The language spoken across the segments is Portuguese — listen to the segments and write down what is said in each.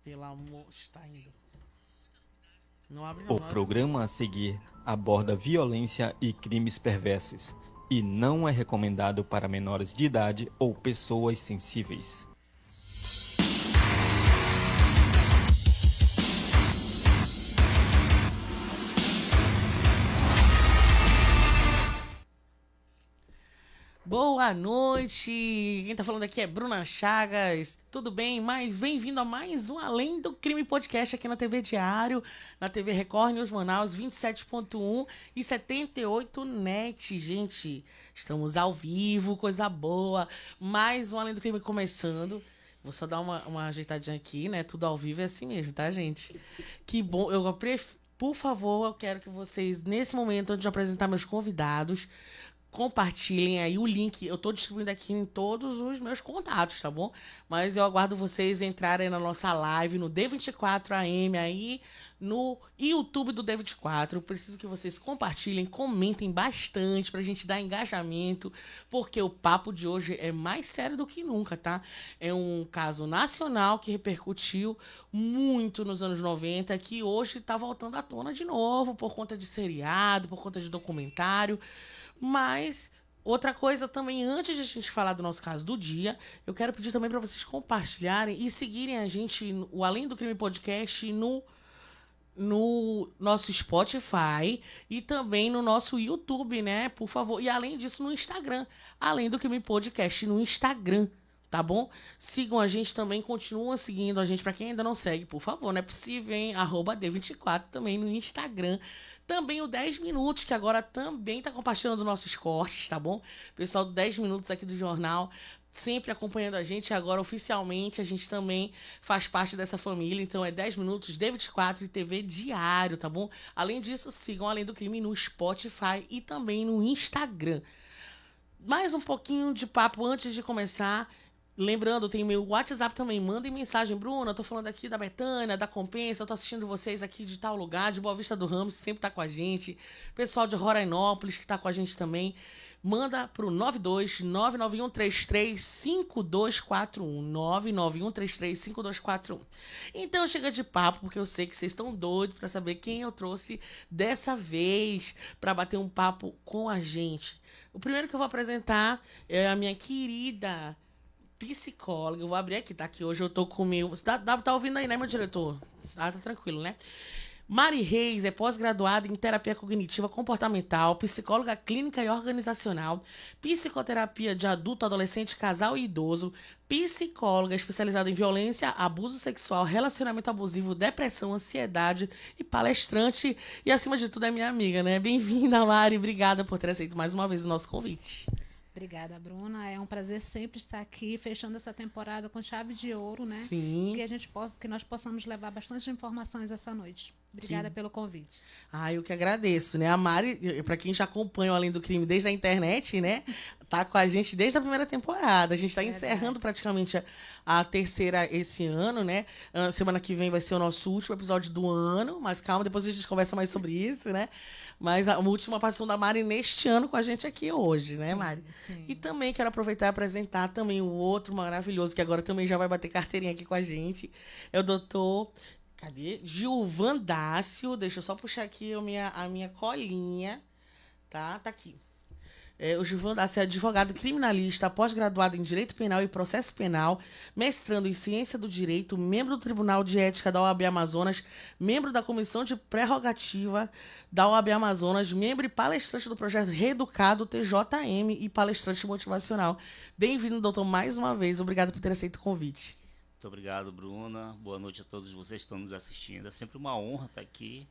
Pelo amor, está indo. Não abre não. O programa a seguir aborda violência e crimes perversos e não é recomendado para menores de idade ou pessoas sensíveis. Boa noite! Quem tá falando aqui é Bruna Chagas. Tudo bem? Bem-vindo a mais um Além do Crime Podcast aqui na TV Diário, na TV Record News Manaus 27.1 e 78 NET, gente. Estamos ao vivo, coisa boa. Mais um Além do Crime começando. Vou só dar uma ajeitadinha aqui, né? Tudo ao vivo é assim mesmo, tá, gente? Que bom. Por favor, eu quero que vocês, nesse momento, antes de apresentar meus convidados, compartilhem aí o link. Eu tô distribuindo aqui em todos os meus contatos, tá bom? Mas eu aguardo vocês entrarem na nossa live no D24 AM aí, no YouTube do D24. Eu preciso que vocês compartilhem, comentem bastante pra gente dar engajamento, porque o papo de hoje é mais sério do que nunca, tá? É um caso nacional que repercutiu muito nos anos 90, que hoje tá voltando à tona de novo, por conta de seriado, por conta de documentário. Mas, outra coisa também, antes de a gente falar do nosso caso do dia, eu quero pedir também para vocês compartilharem e seguirem a gente, o Além do Crime Podcast, no nosso Spotify e também no nosso YouTube, né? Por favor. E além disso, no Instagram. Além do Crime Podcast no Instagram. Tá bom? Sigam a gente também, continuam seguindo a gente. Pra quem ainda não segue, por favor, não é possível, hein? @D24 também no Instagram. Também o 10 Minutos, que agora também tá compartilhando nossos cortes, tá bom? Pessoal do 10 Minutos aqui do jornal, sempre acompanhando a gente. Agora, oficialmente, a gente também faz parte dessa família. Então, é 10 Minutos, D24 e TV Diário, tá bom? Além disso, sigam Além do Crime no Spotify e também no Instagram. Mais um pouquinho de papo antes de começar. Lembrando, tem meu WhatsApp também. Mandem mensagem, Bruna. Eu tô falando aqui da Betânia, da Compensa. Eu tô assistindo vocês aqui de tal lugar, de Boa Vista do Ramos, que sempre tá com a gente. Pessoal de Rorainópolis, que tá com a gente também. Manda pro 991335241. 991335241. Então chega de papo, porque eu sei que vocês estão doidos pra saber quem eu trouxe dessa vez pra bater um papo com a gente. O primeiro que eu vou apresentar é a minha querida psicóloga. Eu vou abrir aqui, tá? Que hoje eu tô com o meu... Tá ouvindo aí, né, meu diretor? Tá tranquilo, né? Mari Reis é pós-graduada em terapia cognitiva comportamental, psicóloga clínica e organizacional, psicoterapia de adulto, adolescente, casal e idoso, psicóloga especializada em violência, abuso sexual, relacionamento abusivo, depressão, ansiedade e palestrante. E, acima de tudo, é minha amiga, né? Bem-vinda, Mari. Obrigada por ter aceito mais uma vez o nosso convite. Obrigada, Bruna. É um prazer sempre estar aqui, fechando essa temporada com chave de ouro, né? Sim. Que nós possamos levar bastante informações essa noite. Obrigada pelo convite. Eu que agradeço, né? A Mari, para quem já acompanha o Além do Crime desde a internet, né? Tá com a gente desde a primeira temporada. A gente tá encerrando praticamente a terceira esse ano, né? Semana que vem vai ser o nosso último episódio do ano, mas calma, depois a gente conversa mais sobre isso, né? Mas a última participação da Mari neste ano com a gente aqui hoje, né, Mari? Sim. E também quero aproveitar e apresentar também o outro maravilhoso, que agora também já vai bater carteirinha aqui com a gente. É o doutor... Cadê? Gilvan Dácio. Deixa eu só puxar aqui a minha colinha. Tá aqui. O Gilvan Dácio é advogado criminalista, pós-graduado em Direito Penal e Processo Penal, mestrando em Ciência do Direito, membro do Tribunal de Ética da OAB Amazonas, membro da Comissão de Prerrogativa da OAB Amazonas, membro e palestrante do projeto Reeducado TJM e palestrante motivacional. Bem-vindo, doutor, mais uma vez. Obrigado por ter aceito o convite. Muito obrigado, Bruna. Boa noite a todos vocês que estão nos assistindo. É sempre uma honra estar aqui.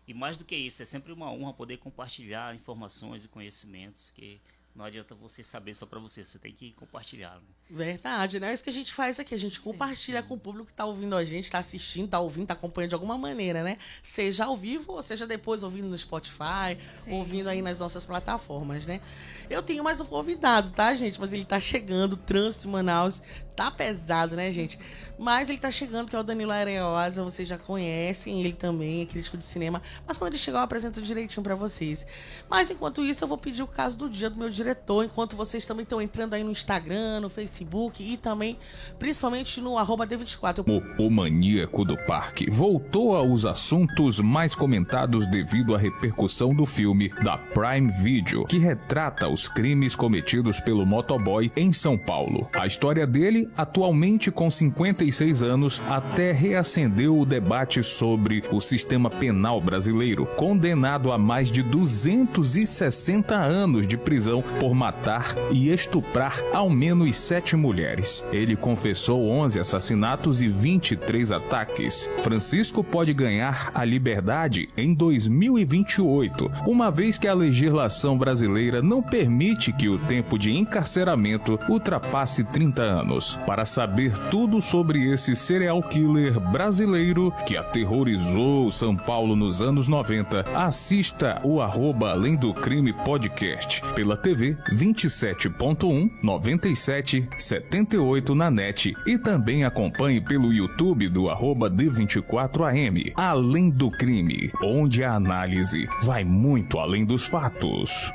E mais do que isso, é sempre uma honra poder compartilhar informações e conhecimentos que não adianta você saber só para você tem que compartilhar. Né? Verdade, né? É isso que a gente faz aqui, a gente compartilha com o público que tá ouvindo a gente, tá assistindo, tá ouvindo, tá acompanhando de alguma maneira, né? Seja ao vivo ou seja depois ouvindo no Spotify, ouvindo aí nas nossas plataformas, né? Eu tenho mais um convidado, tá, gente? Mas ele tá chegando, o trânsito em Manaus tá pesado, né, gente? Mas ele tá chegando, que é o Danilo Areosa, vocês já conhecem ele também, é crítico de cinema. Mas quando ele chegar eu apresento direitinho pra vocês. Mas enquanto isso, eu vou pedir o caso do dia do meu diretor, enquanto vocês também estão entrando aí no Instagram, no Facebook e também, principalmente no @D24. O Maníaco do Parque voltou aos assuntos mais comentados devido à repercussão do filme da Prime Video, que retrata os crimes cometidos pelo motoboy em São Paulo. A história dele, atualmente com 56 anos, até reacendeu o debate sobre o sistema penal brasileiro, condenado a mais de 260 anos de prisão por matar e estuprar ao menos 7 mulheres. Ele confessou 11 assassinatos e 23 ataques. Francisco pode ganhar a liberdade em 2028, uma vez que a legislação brasileira não permite que o tempo de encarceramento ultrapasse 30 anos. Para saber tudo sobre esse serial killer brasileiro que aterrorizou São Paulo nos anos 90, assista o @Além do Crime Podcast pela TV 27.1, 97, 78 na net e também acompanhe pelo YouTube do @D24AM. Além do Crime, onde a análise vai muito além dos fatos.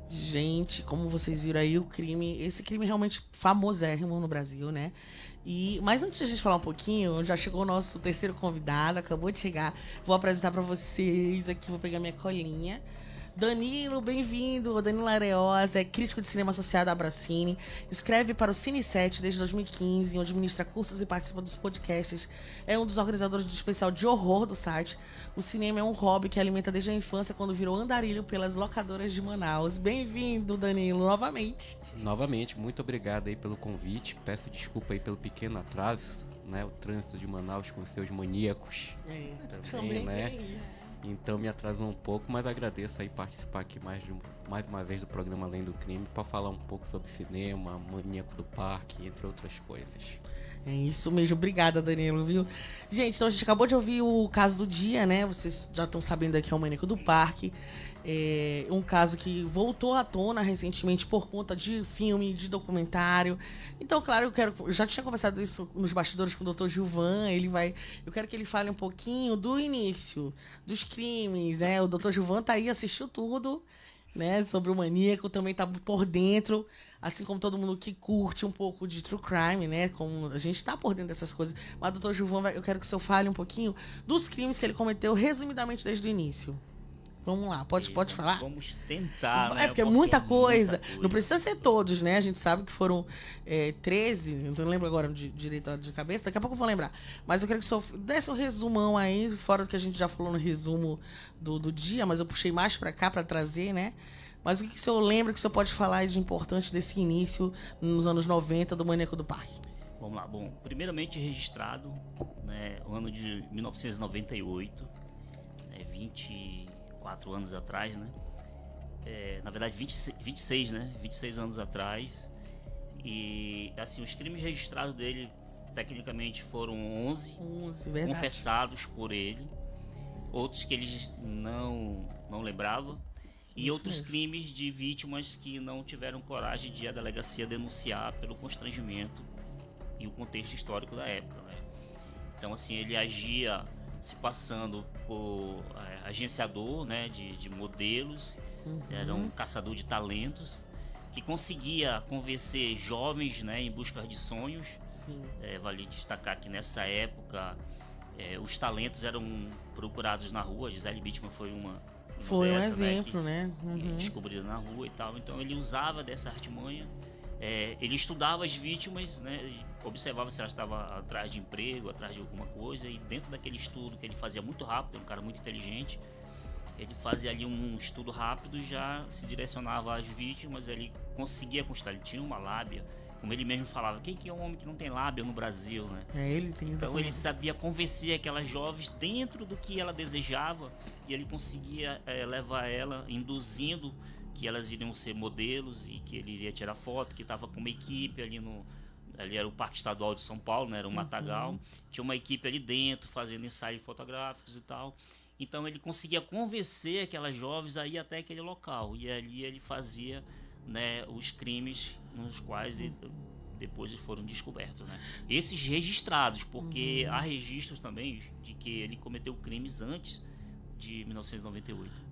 Gente, como vocês viram aí, esse crime realmente famosérrimo no Brasil, né? Mas antes de a gente falar um pouquinho, já chegou o nosso terceiro convidado, acabou de chegar. Vou apresentar pra vocês aqui, vou pegar minha colinha. Danilo, bem-vindo. Danilo Areosa é crítico de cinema associado à Abracine, escreve para o Cine7 desde 2015, onde ministra cursos e participa dos podcasts. É um dos organizadores do especial de horror do site. O cinema é um hobby que alimenta desde a infância, quando virou andarilho pelas locadoras de Manaus. Bem-vindo, Danilo, novamente. Novamente, muito obrigado aí pelo convite. Peço desculpa aí pelo pequeno atraso, né? O trânsito de Manaus com seus maníacos. Também, né? É isso. Então me atrasou um pouco, mas agradeço aí participar aqui mais uma vez do programa Além do Crime para falar um pouco sobre cinema, Maníaco do Parque, entre outras coisas. É isso mesmo, obrigada, Danilo, viu? Gente, então a gente acabou de ouvir o caso do dia, né? Vocês já estão sabendo aqui, é o Maníaco do Parque. É um caso que voltou à tona recentemente por conta de filme, de documentário. Então, claro, eu já tinha conversado isso nos bastidores com o Dr. Gilvan. Eu quero que ele fale um pouquinho do início, dos crimes, né? O Dr. Gilvan tá aí, assistiu tudo, né? Sobre o Maníaco, também tá por dentro, assim como todo mundo que curte um pouco de true crime, né? Como a gente tá por dentro dessas coisas. Mas, Dr. Gilvan, eu quero que o senhor fale um pouquinho dos crimes que ele cometeu, resumidamente desde o início. Vamos lá, pode falar? Vamos tentar, né? Porque é muita coisa. Não precisa ser todos, né? A gente sabe que foram 13, não lembro agora direito de cabeça, daqui a pouco eu vou lembrar. Mas eu quero que o senhor desse um resumão aí, fora do que a gente já falou no resumo do dia, mas eu puxei mais pra cá pra trazer, né? Mas o que o senhor lembra, que o senhor pode falar de importante desse início nos anos 90 do Maníaco do Parque? Vamos lá, bom, primeiramente registrado, né, o ano de 1998, 24 anos atrás, né? Na verdade 26, né? 26 anos atrás. E assim, os crimes registrados dele tecnicamente foram 11 confessados por ele, outros que ele não lembrava, e outros crimes de vítimas que não tiveram coragem de ir à delegacia denunciar pelo constrangimento e o contexto histórico da época, né? Então assim, ele agia se passando por agenciador, né, de modelos, era um caçador de talentos que conseguia convencer jovens, né, em busca de sonhos. Vale destacar que nessa época os talentos eram procurados na rua. Gisele Bündchen foi uma foi dessas, um exemplo, né? Descobrida na rua e tal. Então ele usava dessa artimanha. Ele estudava as vítimas, né, observava se ela estava atrás de emprego, atrás de alguma coisa, e dentro daquele estudo que ele fazia muito rápido, um cara muito inteligente, ele fazia ali um estudo rápido e já se direcionava às vítimas. Ele conseguia constar, ele tinha uma lábia, como ele mesmo falava, quem que é um homem que não tem lábia no Brasil, né? Ele tem. Então ele sabia convencer aquelas jovens dentro do que ela desejava, e ele conseguia levar ela, induzindo que elas iriam ser modelos e que ele iria tirar foto, que estava com uma equipe ali era o Parque Estadual de São Paulo, né? Era um matagal, tinha uma equipe ali dentro fazendo ensaios fotográficos e tal. Então ele conseguia convencer aquelas jovens a ir até aquele local, e ali ele fazia, né, os crimes nos quais depois foram descobertos, né? Esses registrados, porque há registros também de que ele cometeu crimes antes de 1998.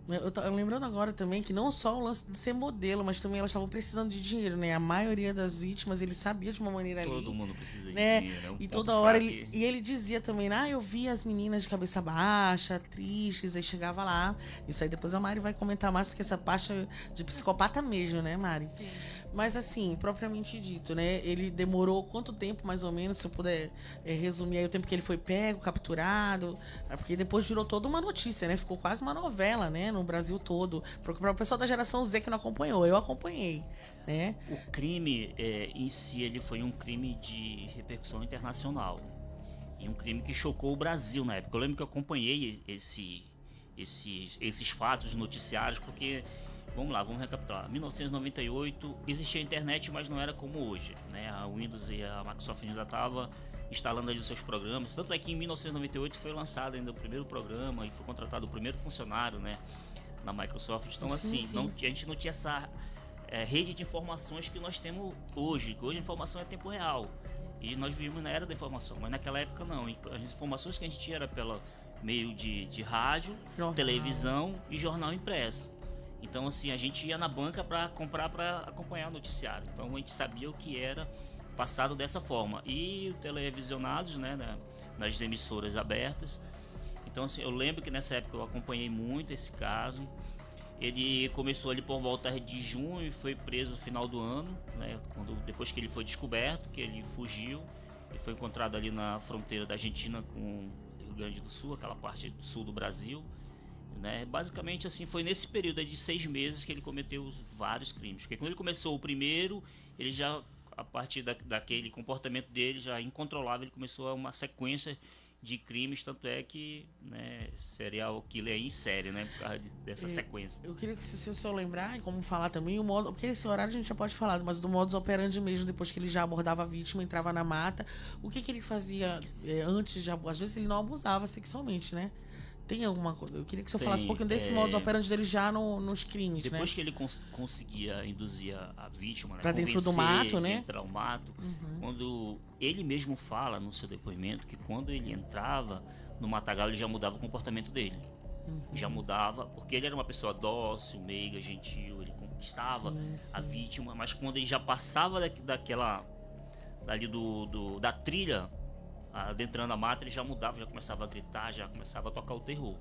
Eu lembrando agora também que não só o lance de ser modelo, mas também elas estavam precisando de dinheiro, né? A maioria das vítimas, ele sabia de uma maneira ali. Todo mundo precisa de né? dinheiro. É um E ponto toda hora fraco. ele dizia também, eu vi as meninas de cabeça baixa, tristes, aí chegava lá. Isso aí depois a Mari vai comentar mais, porque essa parte de psicopata mesmo, né, Mari? Sim. Mas assim, propriamente dito, né? Ele demorou quanto tempo, mais ou menos, se eu puder resumir aí o tempo que ele foi pego, capturado? Porque depois virou toda uma notícia, né? Ficou quase uma novela, né? No Brasil todo. Para o pessoal da geração Z que não acompanhou, eu acompanhei, né? O crime em si, ele foi um crime de repercussão internacional. E um crime que chocou o Brasil na época. Eu lembro que eu acompanhei esses fatos noticiários, porque... Vamos recapitular. 1998 existia a internet, mas não era como hoje, né? A Windows e a Microsoft ainda estavam instalando ali os seus programas. Tanto é que em 1998 foi lançado ainda o primeiro programa e foi contratado o primeiro funcionário, né, na Microsoft. Então, Sim. a gente não tinha essa rede de informações que nós temos hoje. Hoje a informação é tempo real. E nós vivemos na era da informação, mas naquela época não. As informações que a gente tinha era pelo meio de rádio, Jornal. televisão e jornal impresso. Então, assim, a gente ia na banca para comprar, para acompanhar o noticiário. Então, a gente sabia o que era passado dessa forma. E televisionados, né, nas emissoras abertas. Então, assim, eu lembro que nessa época eu acompanhei muito esse caso. Ele começou ali por volta de junho e foi preso no final do ano, né, depois que ele foi descoberto, que ele fugiu e foi encontrado ali na fronteira da Argentina com o Rio Grande do Sul, aquela parte do sul do Brasil. Né? Basicamente, assim, foi nesse período de 6 meses que ele cometeu vários crimes. Porque quando ele começou o primeiro, ele já, a partir daquele comportamento dele, já incontrolável, ele começou uma sequência de crimes, tanto é que, né, serial killer em série, né, por causa dessa sequência. Eu queria que, se o senhor lembrar, e como falar também, o modo, porque esse horário a gente já pode falar, mas do modus operandi mesmo, depois que ele já abordava a vítima, entrava na mata, o que ele fazia antes de... Às vezes ele não abusava sexualmente, né? Tem alguma coisa? Eu queria que o senhor falasse um pouquinho desse modus operandi dele já nos crimes, depois né? que ele conseguia induzir a vítima, né, pra dentro do mato, né? Entrar ao mato, quando ele mesmo fala no seu depoimento que quando ele entrava no matagal, ele já mudava o comportamento dele. Já mudava, porque ele era uma pessoa dócil, meiga, gentil, ele conquistava a vítima, mas quando ele já passava da trilha, adentrando a mata, ele já mudava, já começava a gritar, já começava a tocar o terror.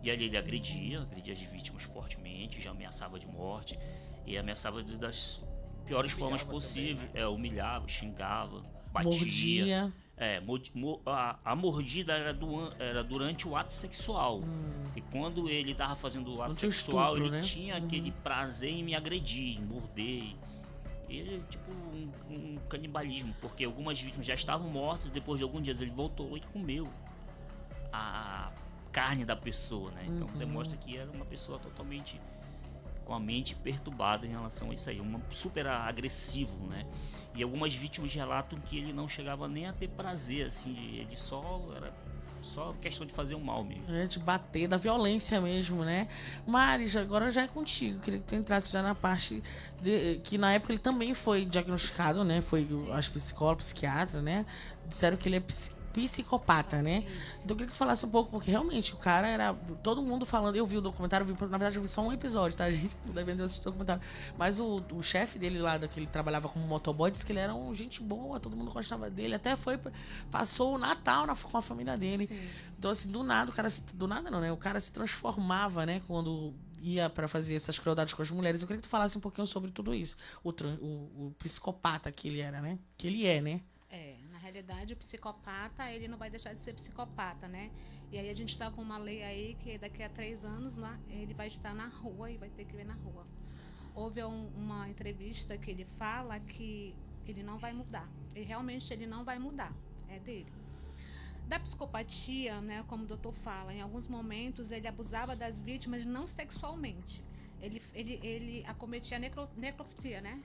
E ali ele agredia as vítimas fortemente, já ameaçava de morte e ameaçava das piores formas possíveis. Também, né? Humilhava, xingava, batia. Mordia. A mordida era durante o ato sexual. E quando ele estava fazendo o ato sexual, estupro, ele né? tinha aquele prazer em me agredir, em morder. Ele, tipo, um canibalismo, porque algumas vítimas já estavam mortas, depois de alguns dias ele voltou e comeu a carne da pessoa, né? Então demonstra que era uma pessoa totalmente com a mente perturbada em relação a isso aí, super agressivo, né? E algumas vítimas relatam que ele não chegava nem a ter prazer, assim, ele era só questão de fazer um mal mesmo. De bater, da violência mesmo, né? Mari, agora já é contigo. Queria que tu entrasse já na parte que na época ele também foi diagnosticado, né? Foi, acho, psicólogo, psiquiatra, né? Disseram que ele é psicopata, né? Então eu queria que tu falasse um pouco, porque realmente o cara era... Todo mundo falando... Eu vi o documentário, na verdade eu vi só um episódio, tá, gente? Não devendo assistir o documentário. Mas o chefe dele lá, que ele trabalhava como motoboy, disse que ele era gente boa, todo mundo gostava dele. Até passou o Natal com a família dele. Sim. Então, assim, do nada, do nada não, né? O cara se transformava, né? Quando ia pra fazer essas crueldades com as mulheres. Eu queria que tu falasse um pouquinho sobre tudo isso. O psicopata que ele era, né? Que ele é, né? Na realidade, o psicopata, ele não vai deixar de ser psicopata, né? E aí a gente está com uma lei aí que daqui a 3 anos lá, ele vai estar na rua e vai ter que ver na rua. Houve uma entrevista que ele fala que ele não vai mudar. E realmente ele não vai mudar. É dele. Da psicopatia, né, como o doutor fala, em alguns momentos ele abusava das vítimas não sexualmente. Ele acometia necrofilia, né?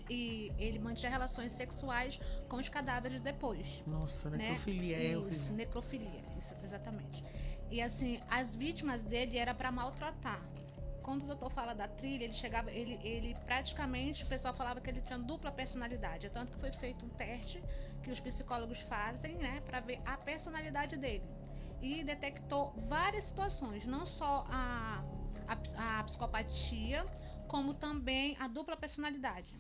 E ele mantinha relações sexuais com os cadáveres depois. Nossa, necrofilia, né? é Isso, horrível. necrofilia, isso, exatamente. E assim, as vítimas dele era para maltratar. Quando o doutor fala da trilha, ele chegava, ele praticamente, o pessoal falava que ele tinha dupla personalidade. É tanto que foi feito um teste que os psicólogos fazem, né, para ver a personalidade dele. e detectou várias situações, não só a psicopatia, como também a dupla personalidade.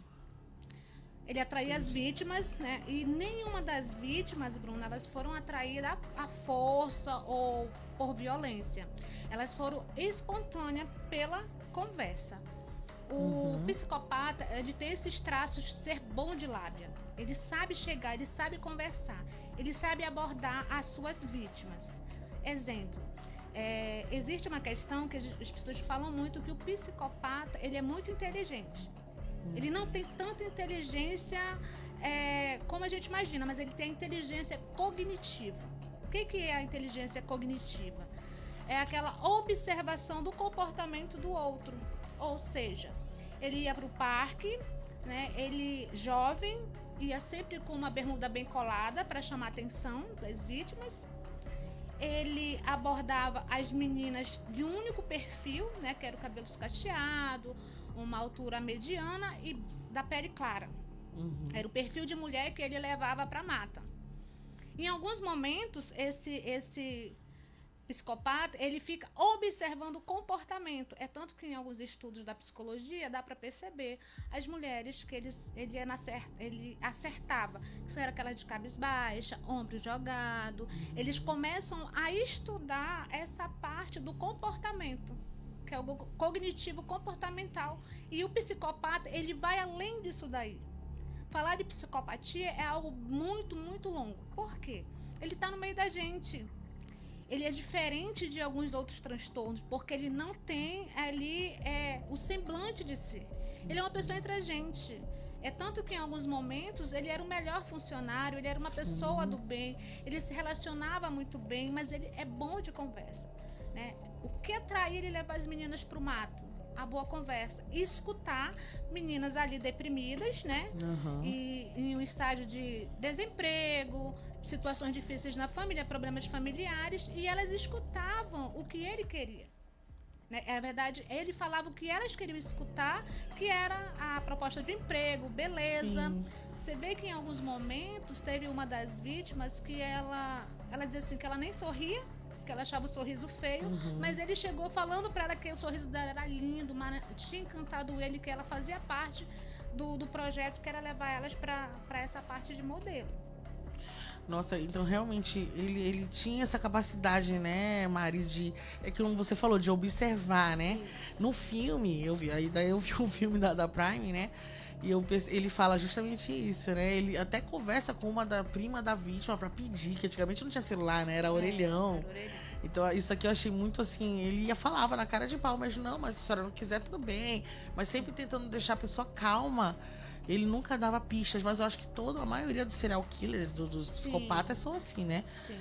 Ele atraía as vítimas, né? E nenhuma das vítimas, Bruna, elas foram atraídas à força ou por violência. Elas foram espontâneas pela conversa. O psicopata é de ter esses traços de ser bom de lábia. Ele sabe chegar, ele sabe conversar, ele sabe abordar as suas vítimas. Exemplo, existe uma questão que as pessoas falam muito, que o psicopata, ele é muito inteligente. Ele não tem tanta inteligência como a gente imagina, mas ele tem a inteligência cognitiva. O que é a inteligência cognitiva? É aquela observação do comportamento do outro. Ou seja, ele ia para o parque, né? Ele, jovem, ia sempre com uma bermuda bem colada para chamar a atenção das vítimas. Ele abordava as meninas de um único perfil, né? Que era o cabelo cacheado, uma altura mediana e da pele clara. Era o perfil de mulher que ele levava para a mata. Em alguns momentos, esse psicopata, ele fica observando o comportamento. É tanto que em alguns estudos da psicologia dá para perceber as mulheres que ele acertava, que eram aquelas de cabisbaixa, ombro jogado. Eles começam a estudar essa parte do comportamento, que é o cognitivo comportamental. E o psicopata, ele vai além disso daí. Falar de psicopatia é algo muito, muito longo. Por quê? Ele está no meio da gente. Ele é diferente de alguns outros transtornos, porque ele não tem ali o semblante de si. Ele é uma pessoa entre a gente. É tanto que em alguns momentos ele era o melhor funcionário, ele era uma pessoa do bem, ele se relacionava muito bem, mas ele é bom de conversa, né? O que atraía ele levar as meninas para o mato? A boa conversa. E escutar meninas ali deprimidas, né? E em um estágio de desemprego, situações difíceis na família, problemas familiares, e elas escutavam o que ele queria. Né? É verdade, ele falava o que elas queriam escutar, que era a proposta de emprego, beleza. Sim. Você vê que em alguns momentos teve uma das vítimas que ela dizia assim, que ela nem sorria, que ela achava o sorriso feio, mas ele chegou falando para ela que o sorriso dela era lindo, tinha encantado ele, que ela fazia parte do projeto, que era levar elas para essa parte de modelo. Nossa, então realmente ele tinha essa capacidade, né, Mari, como você falou, de observar, né? Isso. No filme, eu vi o filme da Prime, né? E ele fala justamente isso, né? Ele até conversa com uma da prima da vítima pra pedir, que antigamente não tinha celular, né? Era orelhão. Era orelhão. Então, isso aqui eu achei muito assim, ele falava na cara de pau, mas não, mas se a senhora não quiser, tudo bem. Mas sempre tentando deixar a pessoa calma. Ele nunca dava pistas, mas eu acho que a maioria dos serial killers, dos psicopatas, são assim, né? Sim.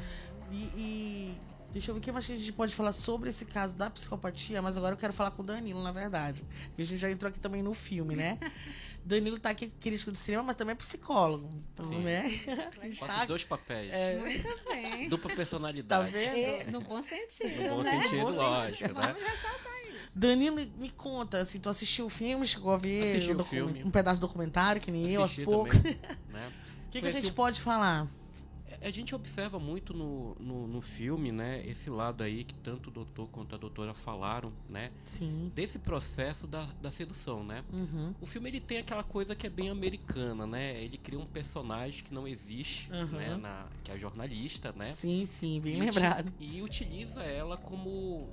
E deixa eu ver o que mais a gente pode falar sobre esse caso da psicopatia, mas agora eu quero falar com o Danilo, na verdade. A gente já entrou aqui também no filme, né? Danilo tá aqui crítico de cinema, mas também é psicólogo. Então, né? Faço dois papéis. Muito bem. Dupla personalidade. Tá vendo? No bom sentido, no bom né? sentido, lógico, né? Vamos ressaltar isso. Danilo, me conta, assim, tu assistiu o filme, chegou a ver um pedaço do documentário, que nem assisti eu, aos poucos. Né? O que a gente pode falar? A gente observa muito no filme, né, esse lado aí que tanto o doutor quanto a doutora falaram, né? Sim. Desse processo da sedução, né? O filme, ele tem aquela coisa que é bem americana, né? Ele cria um personagem que não existe, né? Que é a jornalista, né? Sim, bem lembrado. E utiliza ela como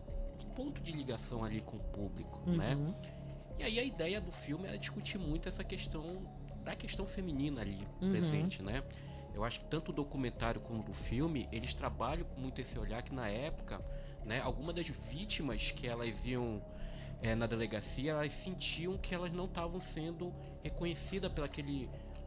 ponto de ligação ali com o público, né? E aí a ideia do filme é discutir muito essa questão feminina ali presente, né? Eu acho que tanto o documentário como o filme, eles trabalham com muito esse olhar que na época, né, algumas das vítimas que elas iam na delegacia, elas sentiam que elas não estavam sendo reconhecidas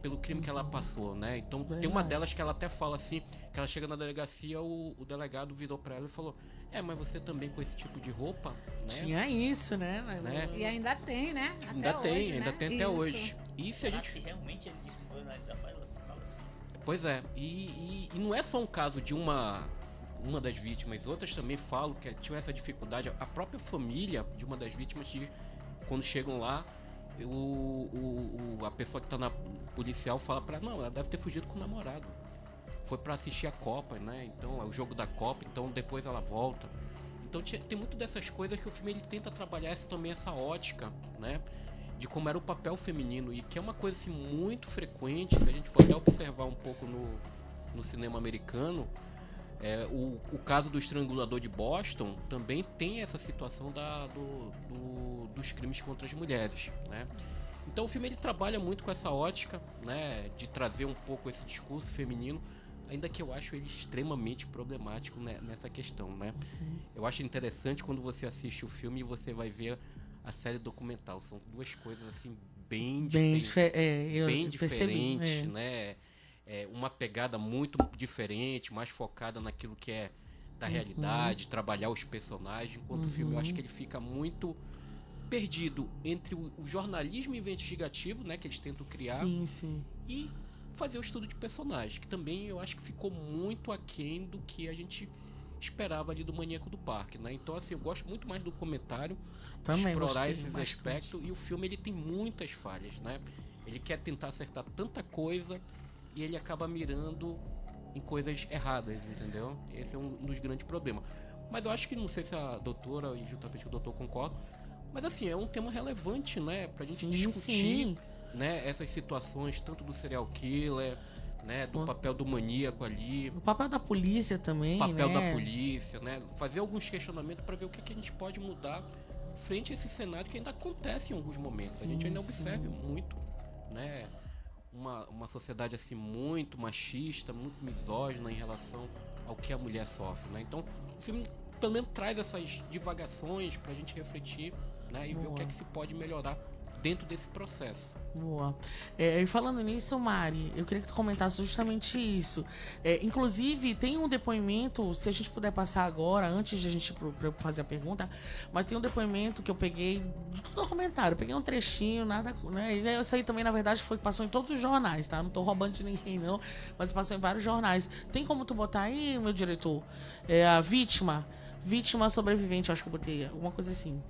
pelo crime que ela passou, né? Então tem uma delas que ela até fala assim, que ela chega na delegacia, o delegado virou pra ela e falou: mas você também com esse tipo de roupa, né? Tinha isso, né? E ainda tem, né? Ainda tem até hoje. E se a gente... Se realmente ele disse, ainda fala assim. Pois é, e não é só um caso de uma das vítimas, outras também falam que tinham essa dificuldade. A própria família de uma das vítimas, quando chegam lá, a pessoa que está na policial fala para ela, não, ela deve ter fugido com o namorado. foi para assistir a Copa, né? Então é o jogo da Copa, então depois ela volta. Então tem muito dessas coisas que o filme ele tenta trabalhar também essa ótica, né? De como era o papel feminino, e que é uma coisa assim, muito frequente, se a gente for até observar um pouco no cinema americano. O caso do Estrangulador de Boston também tem essa situação dos crimes contra as mulheres, né? Então o filme ele trabalha muito com essa ótica, né, de trazer um pouco esse discurso feminino, ainda que eu acho ele extremamente problemático, né, nessa questão, né? Eu acho interessante quando você assiste o filme e você vai ver a série documental. São duas coisas assim bem diferentes, né? Uma pegada muito diferente, mais focada naquilo que é da realidade, trabalhar os personagens, enquanto o filme eu acho que ele fica muito perdido entre o jornalismo investigativo, né, que eles tentam criar, e fazer o estudo de personagens, que também eu acho que ficou muito aquém do que a gente esperava ali do Maníaco do Parque, né? Então assim, eu gosto muito mais do documentário, explorar esses aspectos, e o filme ele tem muitas falhas, né? Ele quer tentar acertar tanta coisa e ele acaba mirando em coisas erradas, entendeu? Esse é um dos grandes problemas. Mas eu acho que, não sei se a doutora e juntamente o doutor concordam, mas assim, é um tema relevante, né? Pra gente discutir, né, essas situações, tanto do serial killer, né, do papel do maníaco ali. O papel da polícia também, o papel da polícia, né? Fazer alguns questionamentos para ver o que a gente pode mudar frente a esse cenário que ainda acontece em alguns momentos. A gente ainda observa muito, né? Uma sociedade assim muito machista, muito misógina em relação ao que a mulher sofre, né? Então o filme pelo menos traz essas divagações pra gente refletir, né? E ver o que é que se pode melhorar dentro desse processo. Boa. E falando nisso, Mari, eu queria que tu comentasse justamente isso. Inclusive, tem um depoimento, se a gente puder passar agora, antes de a gente pra eu fazer a pergunta, mas tem um depoimento que eu peguei do documentário. Eu peguei um trechinho, nada, né? E isso aí também, na verdade, passou em todos os jornais, tá? Não tô roubando de ninguém, não, mas passou em vários jornais. Tem como tu botar aí, meu diretor? A vítima sobrevivente, acho que eu botei, alguma coisa assim.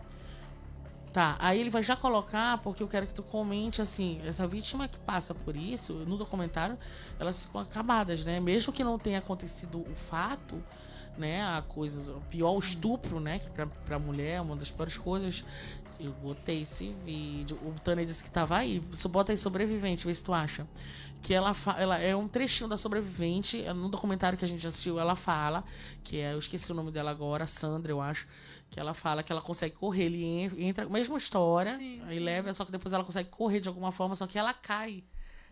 Tá, aí ele vai já colocar, porque eu quero que tu comente assim, essa vítima que passa por isso, no documentário, elas ficam acabadas, né? Mesmo que não tenha acontecido o fato, né? A coisa, o pior, o estupro, né? Que pra mulher é uma das piores coisas. Eu botei esse vídeo, o Tânia disse que tava aí, você bota aí sobrevivente, vê se tu acha. Que ela é um trechinho da sobrevivente, no documentário que a gente assistiu, ela fala, eu esqueci o nome dela agora, Sandra, eu acho, que ela fala que ela consegue correr, ele entra, mesma história, aí leva, só que depois ela consegue correr de alguma forma, só que ela cai.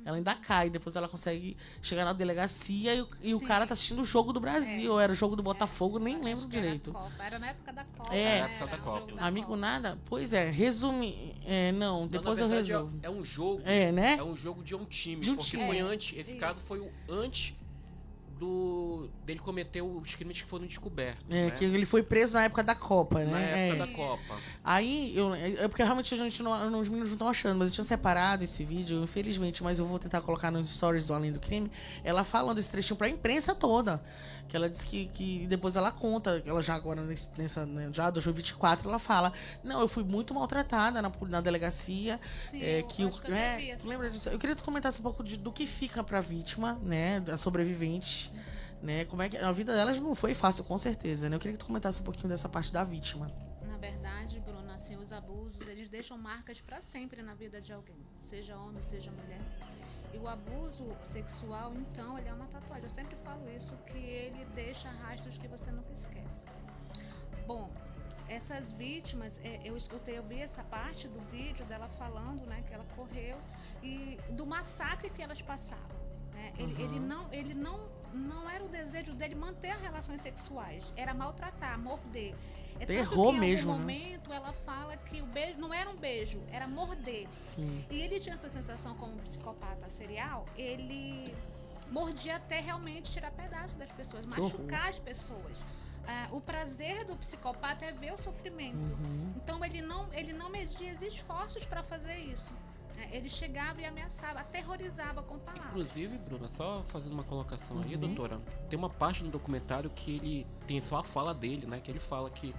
Ela ainda cai, depois ela consegue chegar na delegacia e o cara tá assistindo o jogo do Brasil, era o jogo do Botafogo, nem lembro direito. Era na época da Copa. Época da Copa. Amigo nada? Pois é, resume. Não, depois eu resolvo. É um jogo. Né? É um jogo de um time. Porque foi antes. Esse caso foi o antes dele cometer os crimes que foram descobertos. Né? Que ele foi preso na época da Copa, né? Na época da Copa. Aí, porque realmente a gente os meninos não estão achando, mas eu tinha separado esse vídeo, infelizmente, mas eu vou tentar colocar nos stories do Além do Crime, ela falando esse trechinho pra imprensa toda. Que ela disse que depois ela conta, ela já agora nessa, né, já 2024, ela fala, não, eu fui muito maltratada na delegacia. Sim, lembra disso? Eu queria que tu comentasse um pouco do que fica pra vítima, né, da sobrevivente, né, como é que a vida delas não foi fácil, com certeza, né? Eu queria que tu comentasse um pouquinho dessa parte da vítima. Na verdade, Bruna, assim, os abusos, eles deixam marcas pra sempre na vida de alguém, seja homem, seja mulher. E o abuso sexual, então, ele é uma tatuagem. Eu sempre falo isso, que ele deixa rastros que você nunca esquece. Bom, essas vítimas, eu vi essa parte do vídeo dela falando, né, que ela correu e do massacre que elas passavam. Né? Ele não era o desejo dele manter relações sexuais, era maltratar, morder. Terror mesmo, em algum momento ela fala que o beijo não era um beijo, era morder. Sim. E ele tinha essa sensação como um psicopata serial, ele mordia até realmente tirar pedaços das pessoas, machucar as pessoas. O prazer do psicopata é ver o sofrimento. Então ele não media esforços para fazer isso. Ele chegava e ameaçava, aterrorizava com palavras. Inclusive, Bruna, só fazendo uma colocação aí, doutora, tem uma parte no documentário que ele tem só a fala dele, né? Que ele fala que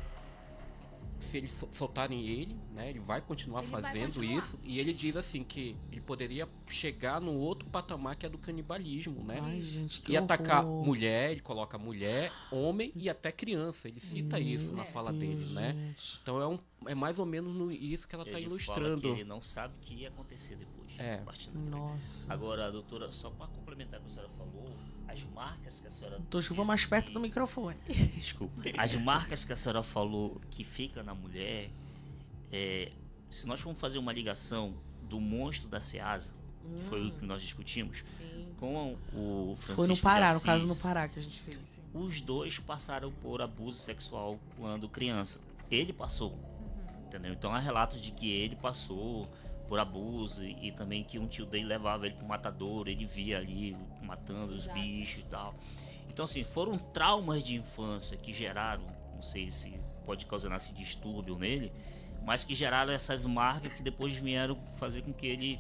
se eles soltarem ele, né, ele vai continuar fazendo isso, e ele diz assim que ele poderia chegar no outro patamar que é do canibalismo, né? Ai, gente, que e atacar horror. mulher, ele coloca mulher, homem e até criança, ele cita isso na fala dele, né? Gente. Então é mais ou menos isso que ela está Ele fala ilustrando. que ele não sabe o que ia acontecer depois. Partindo daqui. Nossa. Agora, doutora, só para complementar o que a senhora falou, as marcas que a senhora... Tô que eu vou mais disse perto que- do microfone. Desculpa. As marcas que a senhora falou que fica na mulher, se nós formos fazer uma ligação do monstro da Ceasa, que foi o que nós discutimos, Sim. com o Francisco Foi no de Pará, no Assis, caso no Pará que a gente fez. Sim. os dois passaram por abuso sexual quando criança. Ele passou, entendeu? Então há relatos de que ele passou por abuso e também que um tio dele levava ele pro matadouro, ele via ali matando os Exato. bichos e tal. Então assim, foram traumas de infância que geraram, não sei se pode causar esse distúrbio nele, mas que geraram essas marcas que depois vieram fazer com que ele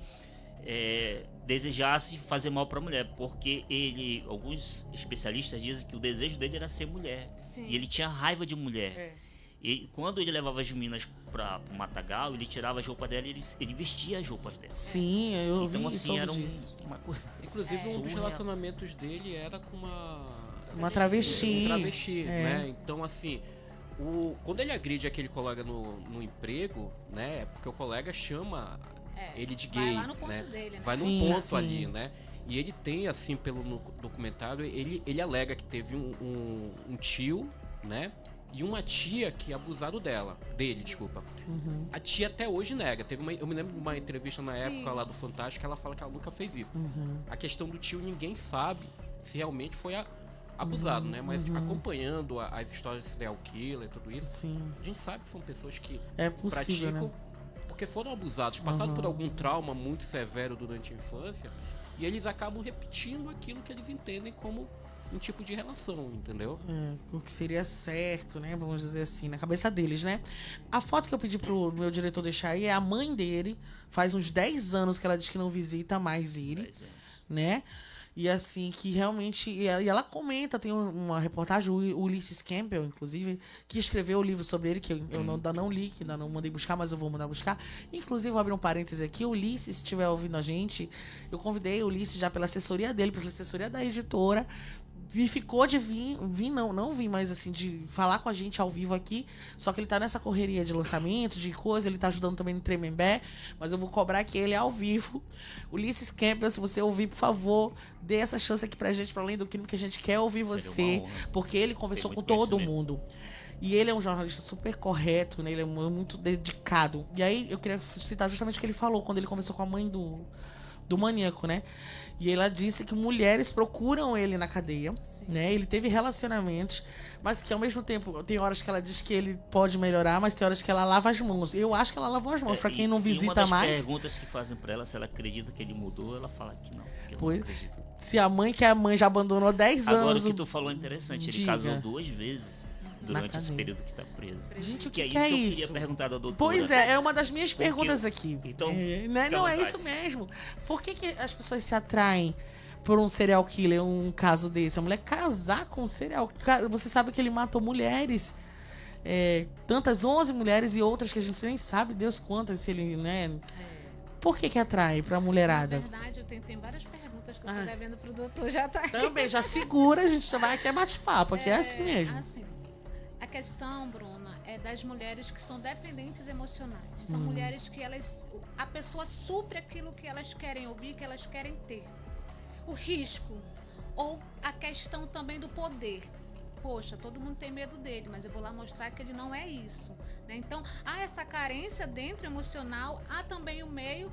desejasse fazer mal para a mulher, porque alguns especialistas dizem que o desejo dele era ser mulher. Sim. E ele tinha raiva de mulher. E quando ele levava as meninas para o matagal, ele tirava as roupas dela e ele vestia as roupas dela. Sim, eu Então vi assim, soube era disso. uma coisa... Inclusive, um dos surreal. relacionamentos dele era com Uma travesti. um travesti, É. né? Então, assim, quando ele agride aquele colega no emprego, né? Porque o colega chama ele de gay, Vai lá no ponto né? dele, né? Vai Sim, num ponto sim. ali, né? E ele tem, assim, no documentário, ele alega que teve um tio, né? E uma tia que abusaram dele, desculpa. Uhum. A tia até hoje nega. Eu me lembro de uma entrevista na época lá do Fantástico, ela fala que ela nunca fez isso. Uhum. A questão do tio, ninguém sabe se realmente foi abusado, né? Mas acompanhando as histórias de serial killer e tudo isso, Sim. a gente sabe que são pessoas que É possível, praticam né? porque foram abusados, passaram por algum trauma muito severo durante a infância, e eles acabam repetindo aquilo que eles entendem como um tipo de relação, entendeu? O que seria certo, né? Vamos dizer assim, na cabeça deles, né? A foto que eu pedi pro meu diretor deixar aí é a mãe dele. Faz uns 10 anos que ela diz que não visita mais ele, 10 anos. né? E assim, que realmente... E ela comenta, tem uma reportagem, o Ulysses Campbell, inclusive, que escreveu o livro sobre ele, que eu ainda não li, que ainda não mandei buscar, mas eu vou mandar buscar. Inclusive, vou abrir um parêntese aqui, o Ulysses, se estiver ouvindo a gente, eu convidei o Ulysses já pela assessoria dele, pela assessoria da editora, e ficou de não vim, mas assim, de falar com a gente ao vivo aqui. Só que ele tá nessa correria de lançamento, de coisa, ele tá ajudando também no Tremembé, mas eu vou cobrar que ele ao vivo. Ulisses Campbell, se você ouvir, por favor, dê essa chance aqui pra gente, pra além do crime, que a gente quer ouvir Seria você, uma honra. porque ele conversou Tem com muito todo conhecimento. mundo. E ele é um jornalista super correto, né? Ele é muito dedicado. E aí eu queria citar justamente o que ele falou quando ele conversou com a mãe do maníaco, né? E ela disse que mulheres procuram ele na cadeia, né? Ele teve relacionamentos, mas que ao mesmo tempo tem horas que ela diz que ele pode melhorar, mas tem horas que ela lava as mãos. Eu acho que ela lavou as mãos, pra quem não E uma visita das mais. perguntas que fazem pra ela, se ela acredita que ele mudou, ela fala que não. Que ela Pois. não acredita. Se a mãe já abandonou 10 Agora anos. o que tu falou é interessante, ele Diga. casou 2 vezes durante esse cadeia. período que tá preso. Gente, o Que que é é isso que eu isso? queria perguntar da doutora. Pois é uma das minhas Porque perguntas aqui. então, Né? fica à Não, é vontade. isso mesmo. Por que as pessoas se atraem por um serial killer, um caso desse? A mulher casar com um serial killer. Você sabe que ele matou mulheres. Tantas 11 mulheres e outras que a gente nem sabe, Deus quantas, se ele, né? Por que atrai pra Na mulherada? verdade, tem várias perguntas que eu Ah. tô devendo pro doutor, já tá aí. Também, já segura, a gente já vai aqui é bate-papo, aqui é assim mesmo. Assim, a questão, Bruna, é das mulheres que são dependentes emocionais. São mulheres que a pessoa supre aquilo que elas querem ouvir, que elas querem ter. O risco, ou a questão também do poder. Poxa, todo mundo tem medo dele, mas eu vou lá mostrar que ele não é isso, né? Então, há essa carência dentro emocional, há também o meio.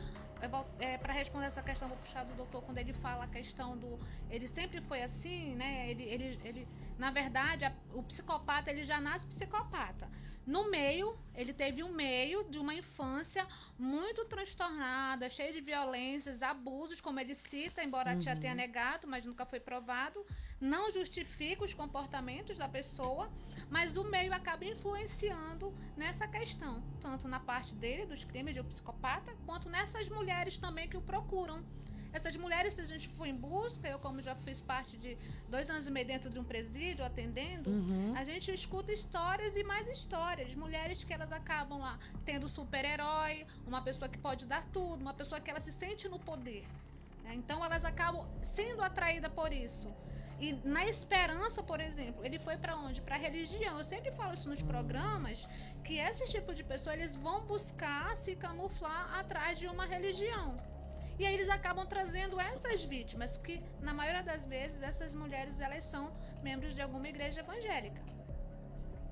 Para responder essa questão, vou puxar do doutor quando ele fala a questão do... Ele sempre foi assim, né? Ele na verdade, o psicopata, ele já nasce psicopata. No meio, ele teve um meio de uma infância muito transtornada, cheia de violências, abusos, como ele cita, embora a tia tenha negado, mas nunca foi provado. Não justifica os comportamentos da pessoa, mas o meio acaba influenciando nessa questão, tanto na parte dele, dos crimes de um psicopata, quanto nessas mulheres também que o procuram. essas mulheres, se a gente for em busca, eu como já fiz parte de 2 anos e meio dentro de um presídio, atendendo, a gente escuta histórias e mais histórias. Mulheres que elas acabam lá tendo super-herói, uma pessoa que pode dar tudo, uma pessoa que ela se sente no poder. Então elas acabam sendo atraídas por isso. E na esperança, por exemplo, ele foi para onde? Para a religião. Eu sempre falo isso nos programas, que esse tipo de pessoa, eles vão buscar se camuflar atrás de uma religião. E aí eles acabam trazendo essas vítimas, que na maioria das vezes essas mulheres, elas são membros de alguma igreja evangélica.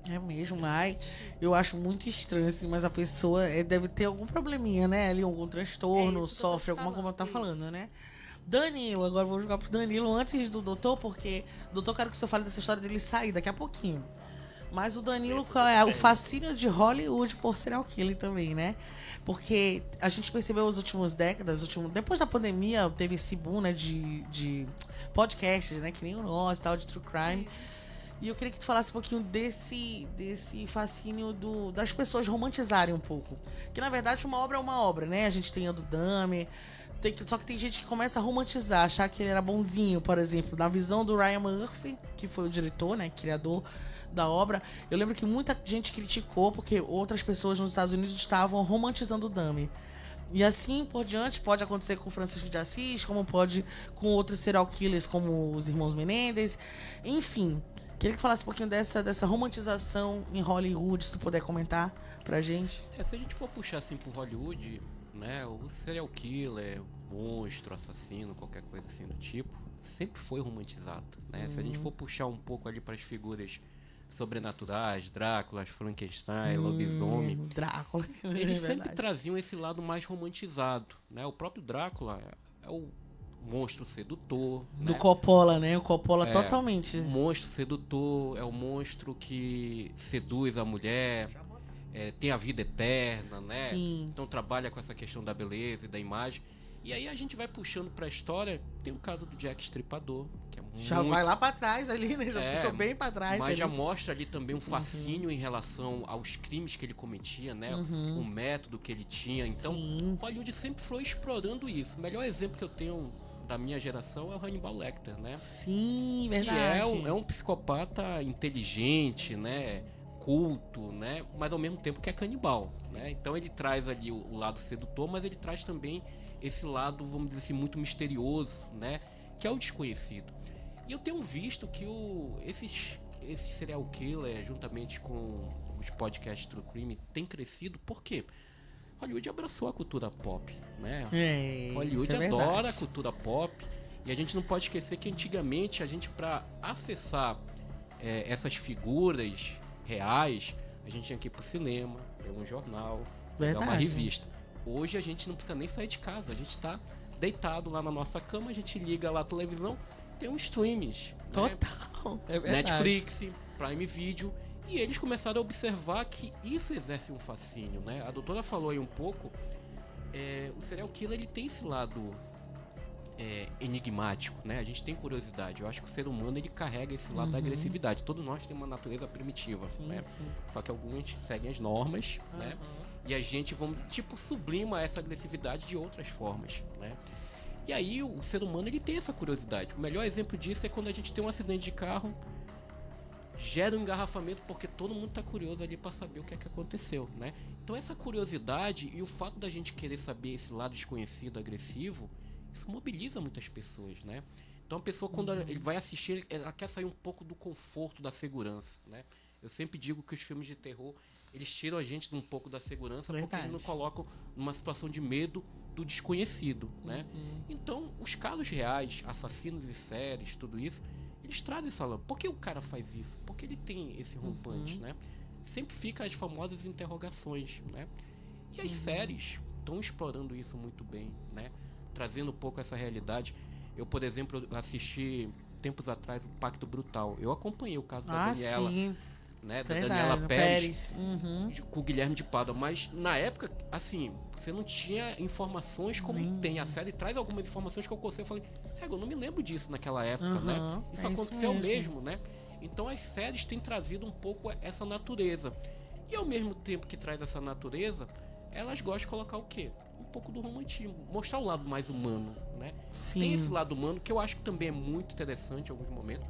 É mesmo, ai, eu acho muito estranho, assim, mas a pessoa deve ter algum probleminha, né? Ali, algum transtorno, sofre alguma coisa, como ela tá falando, né? Danilo, agora eu vou jogar pro Danilo antes do doutor, porque doutor, quero que o senhor fale dessa história dele sair daqui a pouquinho. Mas o Danilo, qual é o fascínio de Hollywood por serial killer também, né? Porque a gente percebeu nas últimas décadas, depois da pandemia, teve esse boom, né, de podcasts, né, que nem o nosso, tal, de True Crime. E eu queria que tu falasse um pouquinho desse fascínio das pessoas romantizarem um pouco. Que, na verdade, uma obra é uma obra, né? A gente tem a do Dahmer, só que tem gente que começa a romantizar, achar que ele era bonzinho, por exemplo. Na visão do Ryan Murphy, que foi o diretor, né, criador da obra, eu lembro que muita gente criticou porque outras pessoas nos Estados Unidos estavam romantizando o Dahmer. E assim por diante, pode acontecer com Francisco de Assis, como pode com outros serial killers, como os irmãos Menendez. Enfim, queria que falasse um pouquinho dessa romantização em Hollywood, se tu puder comentar pra gente. Se a gente for puxar assim pro Hollywood, né, o serial killer, monstro, assassino, qualquer coisa assim do tipo, sempre foi romantizado, né? Se a gente for puxar um pouco ali para as figuras sobrenaturais, Drácula, Frankenstein, lobisomem, Drácula, eles sempre traziam esse lado mais romantizado, né? O próprio Drácula é o monstro sedutor, do né? Coppola, né? O Coppola totalmente. O monstro sedutor, é o monstro que seduz a mulher, tem a vida eterna, né? Sim. Então trabalha com essa questão da beleza e da imagem. E aí a gente vai puxando pra história, tem o caso do Jack Estripador, que é já vai lá pra trás ali, né? Já puxou bem pra trás. Mas ali. já mostra ali também um fascínio em relação aos crimes que ele cometia, né? O método que ele tinha. Então, Hollywood sempre foi explorando isso. O melhor exemplo que eu tenho da minha geração é o Hannibal Lecter, né? Sim, verdade. Que é um psicopata inteligente, né? Culto, né? Mas ao mesmo tempo que é canibal, né? Então ele traz ali o lado sedutor, mas ele traz também esse lado, vamos dizer assim, muito misterioso, né? Que é o desconhecido. E eu tenho visto que esse serial killer, juntamente com os podcasts True Crime, tem crescido. Por quê? Hollywood abraçou a cultura pop, né? Hollywood adora a cultura pop. E a gente não pode esquecer que antigamente a gente, para acessar essas figuras reais, a gente tinha que ir pro cinema, ler um jornal, pegar uma revista. Hoje a gente não precisa nem sair de casa, a gente tá deitado lá na nossa cama, a gente liga lá a televisão, tem uns streams, total, né? Netflix, Prime Video, e eles começaram a observar que isso exerce um fascínio, né? A doutora falou aí um pouco, o serial killer ele tem esse lado enigmático, né? A gente tem curiosidade. Eu acho que o ser humano ele carrega esse lado da agressividade. Todos nós temos uma natureza primitiva, né? Só que alguns seguem as normas, né? E a gente, sublima essa agressividade de outras formas, né? E aí o ser humano ele tem essa curiosidade. O melhor exemplo disso é quando a gente tem um acidente de carro, gera um engarrafamento porque todo mundo tá curioso ali para saber o que é que aconteceu, né? Então essa curiosidade e o fato da gente querer saber esse lado desconhecido, agressivo, isso mobiliza muitas pessoas, né? Então a pessoa quando ele vai assistir, ela quer sair um pouco do conforto, da segurança, né? Eu sempre digo que os filmes de terror, eles tiram a gente de um pouco da segurança porque eles nos colocam numa situação de medo do desconhecido, né? Então, os casos reais, assassinos e séries, tudo isso, eles trazem essa lâmpada. Por que o cara faz isso? Por que ele tem esse rompante, né? Sempre fica as famosas interrogações, né? E as séries estão explorando isso muito bem, né? Trazendo um pouco essa realidade. Eu, por exemplo, assisti tempos atrás o Pacto Brutal. Eu acompanhei o caso da Daniela. Sim. Né, da Daniela Pérez com o Guilherme de Pádua, mas na época, assim, você não tinha informações como tem. A série traz algumas informações que eu consigo, eu falei, eu não me lembro disso naquela época, né? Isso aconteceu mesmo, né? Então as séries têm trazido um pouco essa natureza. E ao mesmo tempo que traz essa natureza, elas gostam de colocar o quê? Um pouco do romantismo, mostrar o lado mais humano, né? Sim. Tem esse lado humano que eu acho que também é muito interessante em alguns momentos.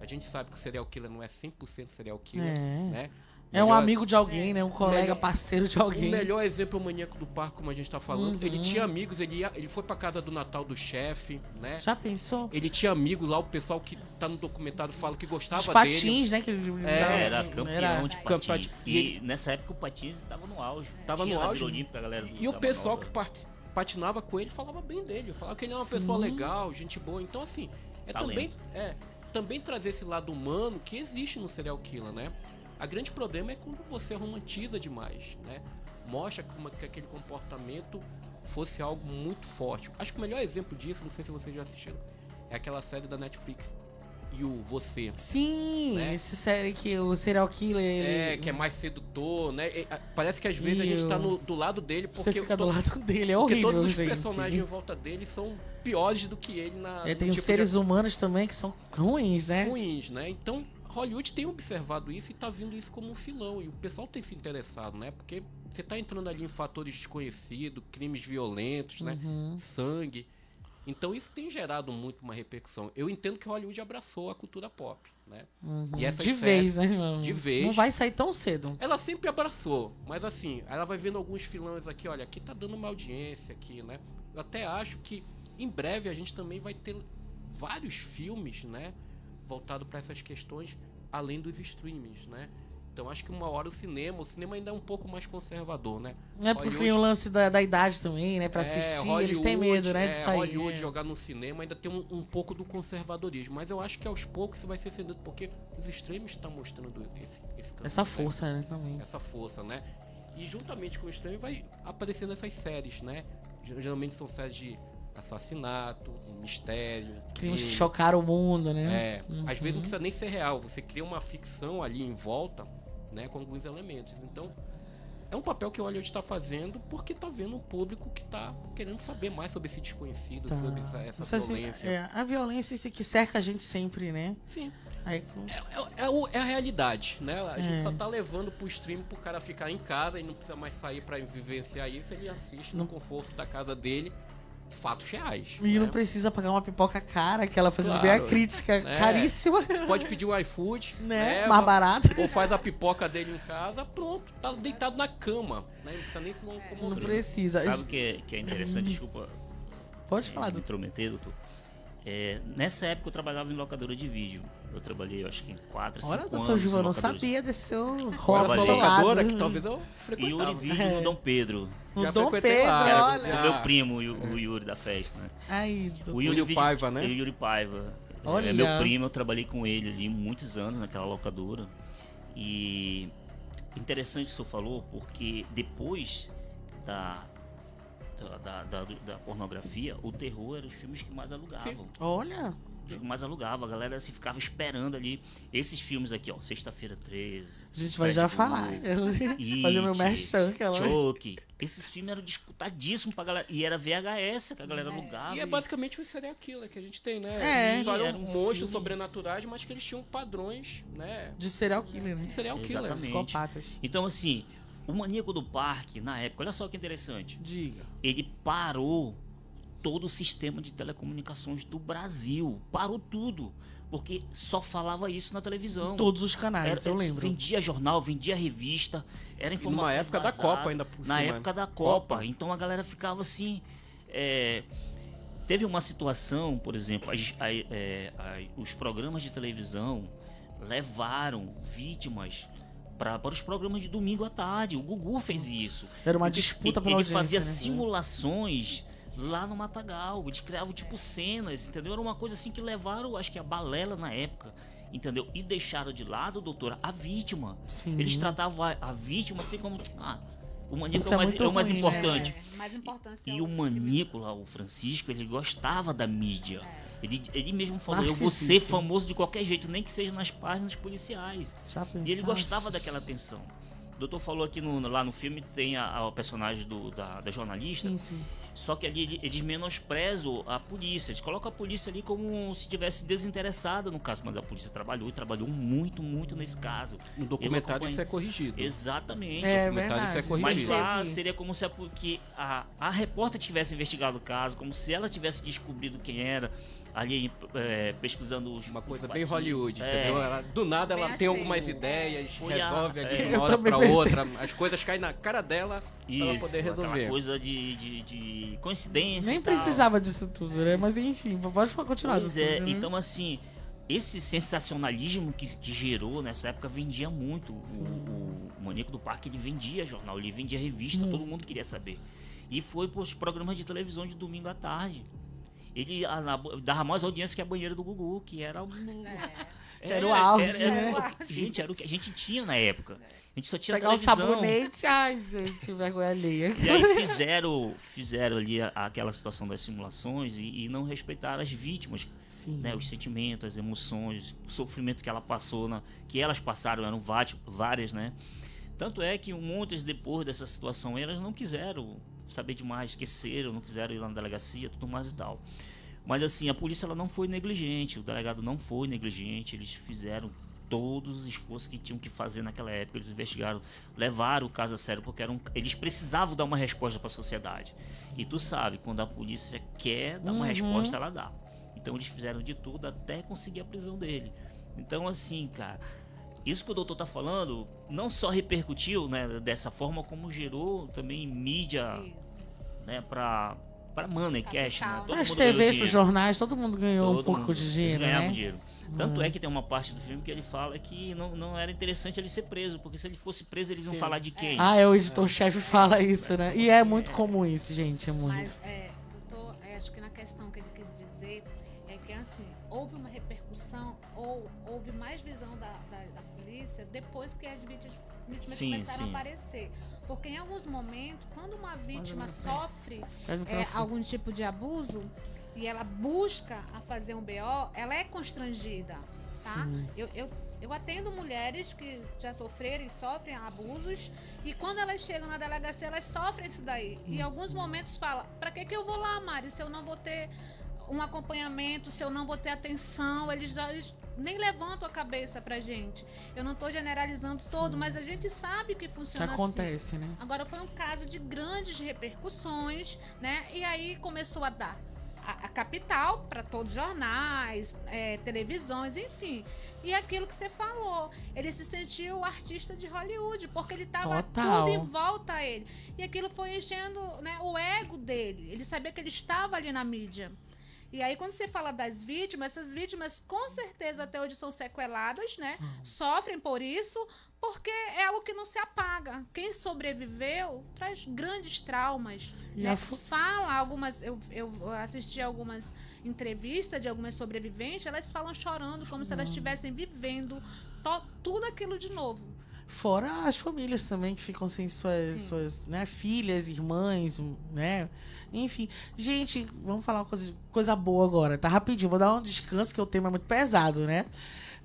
A gente sabe que o serial killer não é 100% serial killer, né? É um Melhor- amigo de alguém, né? Um colega, melhor- parceiro de O alguém. melhor exemplo é o Maníaco do Parque, como a gente tá falando. Ele tinha amigos, ele foi pra casa do Natal do chefe, né? Já pensou? Ele tinha amigos lá, o pessoal que tá no documentário fala que gostava Os dele. patins, né? Que ele Era campeão de Campeão patins. de- E nessa época o patins estava no auge. Tava Tinha no na auge. Vila Olímpica, a galera do E o Tava pessoal Nova. que patinava com ele falava bem dele, falava que ele é uma Sim. pessoa legal, gente boa. Então, assim, Talento. também trazer esse lado humano que existe no serial killer, né? A grande problema é quando você romantiza demais, né? Mostra que aquele comportamento fosse algo muito forte. Acho que o melhor exemplo disso, não sei se vocês já assistiram, é aquela série da Netflix, E o Você. Sim, né? essa série que o serial killer... ele- Que é mais sedutor, né? Parece que às vezes a gente tá do lado dele porque Você fica do to- lado dele, é porque horrível, todos os gente. personagens em volta dele são piores do que ele na É, tem no os tipo seres de humanos também que são ruins, né? ruins, né? Então, Hollywood tem observado isso e tá vindo isso como um filão. E o pessoal tem se interessado, né? Porque você tá entrando ali em fatores desconhecidos, crimes violentos, né? Uhum. Sangue. Então isso tem gerado muito uma repercussão. Eu entendo que Hollywood abraçou a cultura pop, né? E essas De séries- vez, né? Não- de vez. Não vai sair tão cedo. Ela sempre abraçou, mas assim, ela vai vendo alguns filões aqui, olha, aqui tá dando uma audiência aqui, né? Eu até acho que em breve a gente também vai ter vários filmes, né, voltado para essas questões além dos streamings, né? Então acho que uma hora o cinema ainda é um pouco mais conservador, né? É porque Hollywood- tem o lance da idade também, né? Pra assistir, eles têm medo, né? De sair. Hollywood é. jogar no cinema ainda tem um pouco do conservadorismo, mas eu acho que aos poucos isso vai ser cedido, porque os streams estão mostrando esse caminho, Essa né? força, né? Também. Essa força, né? E juntamente com o streaming vai aparecendo essas séries, né? Geralmente são séries de assassinato, mistério, Crimes que crime. chocaram o mundo, né? Às vezes não precisa nem ser real, você cria uma ficção ali em volta, né, com alguns elementos. Então, é um papel que o Hollywood está fazendo porque está vendo um público que está querendo saber mais sobre esse desconhecido, Tá. sobre essa violência. A violência isso que cerca a gente sempre, né? Sim. Aí, É a realidade, né? A gente só tá levando pro stream pro cara ficar em casa e não precisa mais sair pra vivenciar isso, ele assiste no conforto da casa dele, fatos reais. e não né? precisa pagar uma pipoca cara, aquela fazendo Claro. bem a crítica, É. caríssima, Pode pedir o iFood, né? Mais barato. ou faz a pipoca dele em casa, pronto, tá deitado na cama, né? Não precisa nem se Não locomover. precisa. Sabe o que é interessante? Desculpa Pode falar, me doutor. intrometer, doutor. Nessa época eu trabalhava em locadora de vídeo. Eu trabalhei, eu acho que em 4, 5 Olha, anos. doutor Gil, eu não em locadoras. sabia desse seu Olha, hobby Trabalhei. foi locadora lado. que talvez eu Yuri frequentava. Vídeo no Dom Pedro. O Já Dom frequentei Pedro, lá. Era olha. o meu primo, o Yuri da festa, né? Aí, doutor. O Yuri Paiva, né? O Yuri Paiva. Olha. É meu primo, eu trabalhei com ele ali muitos anos naquela locadora. E interessante o que o senhor falou, porque depois da pornografia, o terror era os filmes que mais alugavam. Olha. Os que mais alugava, a galera se ficava esperando ali. Esses filmes aqui, ó, Sexta-feira 13. A gente vai já Fred falar. Krueger, Fazer meu It, merchan, que ela... Chuck. Esses filmes eram disputadíssimos pra galera. E era VHS que a galera alugava. E é basicamente o serial killer que a gente tem, né? É. Só Era eram um monstros filme. sobrenaturais, mas que eles tinham padrões, né? De serial killer, né? De serial killer. Exatamente. Psicopatas. Então, assim, o Maníaco do Parque, na época, olha só que interessante. Diga. Ele parou todo o sistema de telecomunicações do Brasil. Parou tudo. Porque só falava isso na televisão. Todos os canais, eu lembro. Vendia jornal, vendia revista. Era E informação numa época da vazada. Copa ainda por Na cima. época da Copa. Então a galera ficava assim... Teve uma situação, por exemplo, os programas de televisão levaram vítimas para os programas de domingo à tarde. O Gugu fez isso. Era uma Ele- disputa pela Ele audiência, fazia né? simulações lá no Matagal. Eles criavam tipo cenas, entendeu? Era uma coisa assim que levaram, acho que a balela na época, entendeu? E deixaram de lado, doutora, a vítima. Sim. Eles tratavam a vítima assim como... o maníaco Isso é muito é o mais ruim, importante. Mais importante E o maníaco lá, o Francisco, ele gostava da mídia. Ele mesmo falou, eu vou ser Narcisista. famoso de qualquer jeito, nem que seja nas páginas policiais. Já E ele pensaste? gostava daquela atenção. O doutor falou aqui lá no filme, tem a personagem da jornalista. Sim, sim. Só que ali eles menosprezam a polícia. Eles colocam a polícia ali como se tivesse desinteressada no caso. Mas a polícia trabalhou muito nesse caso. No documentário isso é corrigido. Exatamente. É No documentário isso é verdade. corrigido. Mas lá Sim. seria como se a repórter tivesse investigado o caso, como se ela tivesse descobrido quem era, ali pesquisando Uma coisa os bem batidos. Hollywood, entendeu? Do nada ela Bem tem achei. algumas ideias, Foi a- resolve ali de Eu uma hora também pra pensei. outra, as coisas caem na cara dela pra ela Isso, poder aquela resolver. coisa de coincidência. Nem e tal. precisava disso tudo, né? Mas enfim, pode continuar. Pois doutor, é, né? então assim, esse sensacionalismo que gerou nessa época vendia muito. O Maníaco do Parque, ele vendia jornal, ele vendia revista, todo mundo queria saber. E foi pros programas de televisão de domingo à tarde. Ele dava mais audiência que a banheira do Gugu, que era Era o auge, né? Gente, era o que a gente tinha na época. A gente só tinha Pegar o televisão. sabonete, ai, gente, vergonha alheia. E aí fizeram ali aquela situação das simulações e não respeitaram as vítimas, Sim. né, os sentimentos, as emoções, o sofrimento que ela passou, que elas passaram, eram várias, né? Tanto é que muitas depois dessa situação elas não quiseram saber demais, esqueceram, não quiseram ir lá na delegacia, tudo mais e tal. Mas assim, a polícia ela não foi negligente, o delegado não foi negligente, eles fizeram todos os esforços que tinham que fazer naquela época, eles investigaram, levaram o caso a sério, porque eles precisavam dar uma resposta para a sociedade. E tu sabe, quando a polícia quer dar uma resposta, ela dá. Então eles fizeram de tudo até conseguir a prisão dele. Então assim, cara, isso que o doutor tá falando não só repercutiu, né, dessa forma, como gerou também mídia, Isso. né, pra Money Cash, né? Capital. Todo As mundo ganhou TVs, dinheiro. pros jornais, todo mundo ganhou um Todo pouco mundo. de Eles dinheiro, ganhavam né? dinheiro. Tanto é que tem uma parte do filme que ele fala que não era interessante ele ser preso, porque se ele fosse preso, eles iam falar de quem? Ah, o editor-chefe fala isso, né? E é muito comum isso, gente, é muito. Mas, doutor, acho que na questão que ele quis dizer é que, assim, houve uma repercussão ou houve mais visão da polícia depois que as vítimas Sim, começaram sim. a aparecer. Porque em alguns momentos, quando uma vítima sofre Pega o microfone. algum tipo de abuso e ela busca a fazer um BO, ela é constrangida, tá? Sim. Eu atendo mulheres que já sofreram e sofrem abusos e quando elas chegam na delegacia, elas sofrem isso daí. E em alguns momentos fala, pra que eu vou lá, Mari, se eu não vou ter um acompanhamento, se eu não vou ter atenção, eles nem levantam a cabeça pra gente. Eu não tô generalizando todo, mas a gente sabe que Que funciona assim. acontece, né? Agora foi um caso de grandes repercussões, né? E aí começou a dar a capital para todos os jornais, televisões, enfim. E aquilo que você falou, ele se sentiu artista de Hollywood, porque ele tava Total. tudo em volta a ele. E aquilo foi enchendo, né, o ego dele. Ele sabia que ele estava ali na mídia. E aí, quando você fala das vítimas, essas vítimas com certeza até hoje são sequeladas, né? Sofrem por isso, porque é algo que não se apaga. Quem sobreviveu traz grandes traumas. E Né? a Fala algumas. Eu assisti algumas entrevistas de algumas sobreviventes, elas falam chorando, como se elas estivessem vivendo tudo aquilo de novo. Fora as famílias também que ficam sem suas né, filhas, irmãs, né? Enfim. Gente, vamos falar uma coisa boa agora, tá? Rapidinho, vou dar um descanso, que o tema é muito pesado, né?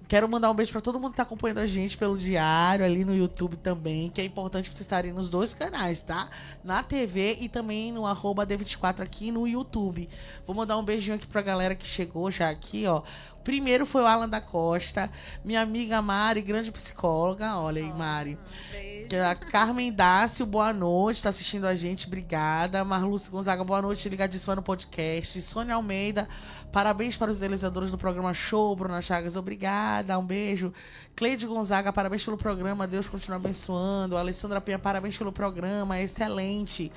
Quero mandar um beijo pra todo mundo que tá acompanhando a gente pelo diário, ali no YouTube também, que é importante vocês estarem nos dois canais, tá? Na TV e também no @D24 aqui no YouTube. Vou mandar um beijinho aqui pra galera que chegou já aqui, ó. Primeiro foi o Alan da Costa, minha amiga Mari, grande psicóloga. Olha aí, Mari. Beijo. Que é a Carmen Dácio, boa noite, tá assistindo a gente, obrigada. Marluce Gonzaga, boa noite, ligadíssima no podcast. Sônia Almeida, parabéns para os idealizadores do programa Show. Bruna Chagas, obrigada, um beijo. Cleide Gonzaga, parabéns pelo programa, Deus continue abençoando. Alessandra Penha, parabéns pelo programa, excelente.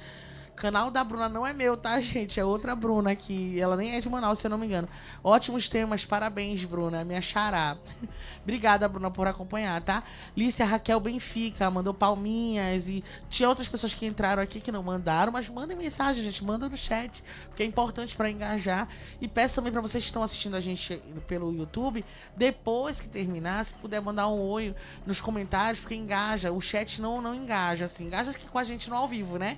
Canal da Bruna não é meu, tá, gente? É outra Bruna aqui. Ela nem é de Manaus, se eu não me engano. Ótimos temas, parabéns, Bruna. Minha xará. Obrigada, Bruna, por acompanhar, tá? Lícia Raquel Benfica mandou palminhas. E tinha outras pessoas que entraram aqui que não mandaram, mas mandem mensagem, gente. Manda no chat, porque é importante pra engajar. E peço também pra vocês que estão assistindo a gente pelo YouTube, depois que terminar, se puder mandar um oi nos comentários, porque engaja. O chat não engaja, assim. Engaja aqui com a gente no ao vivo, né?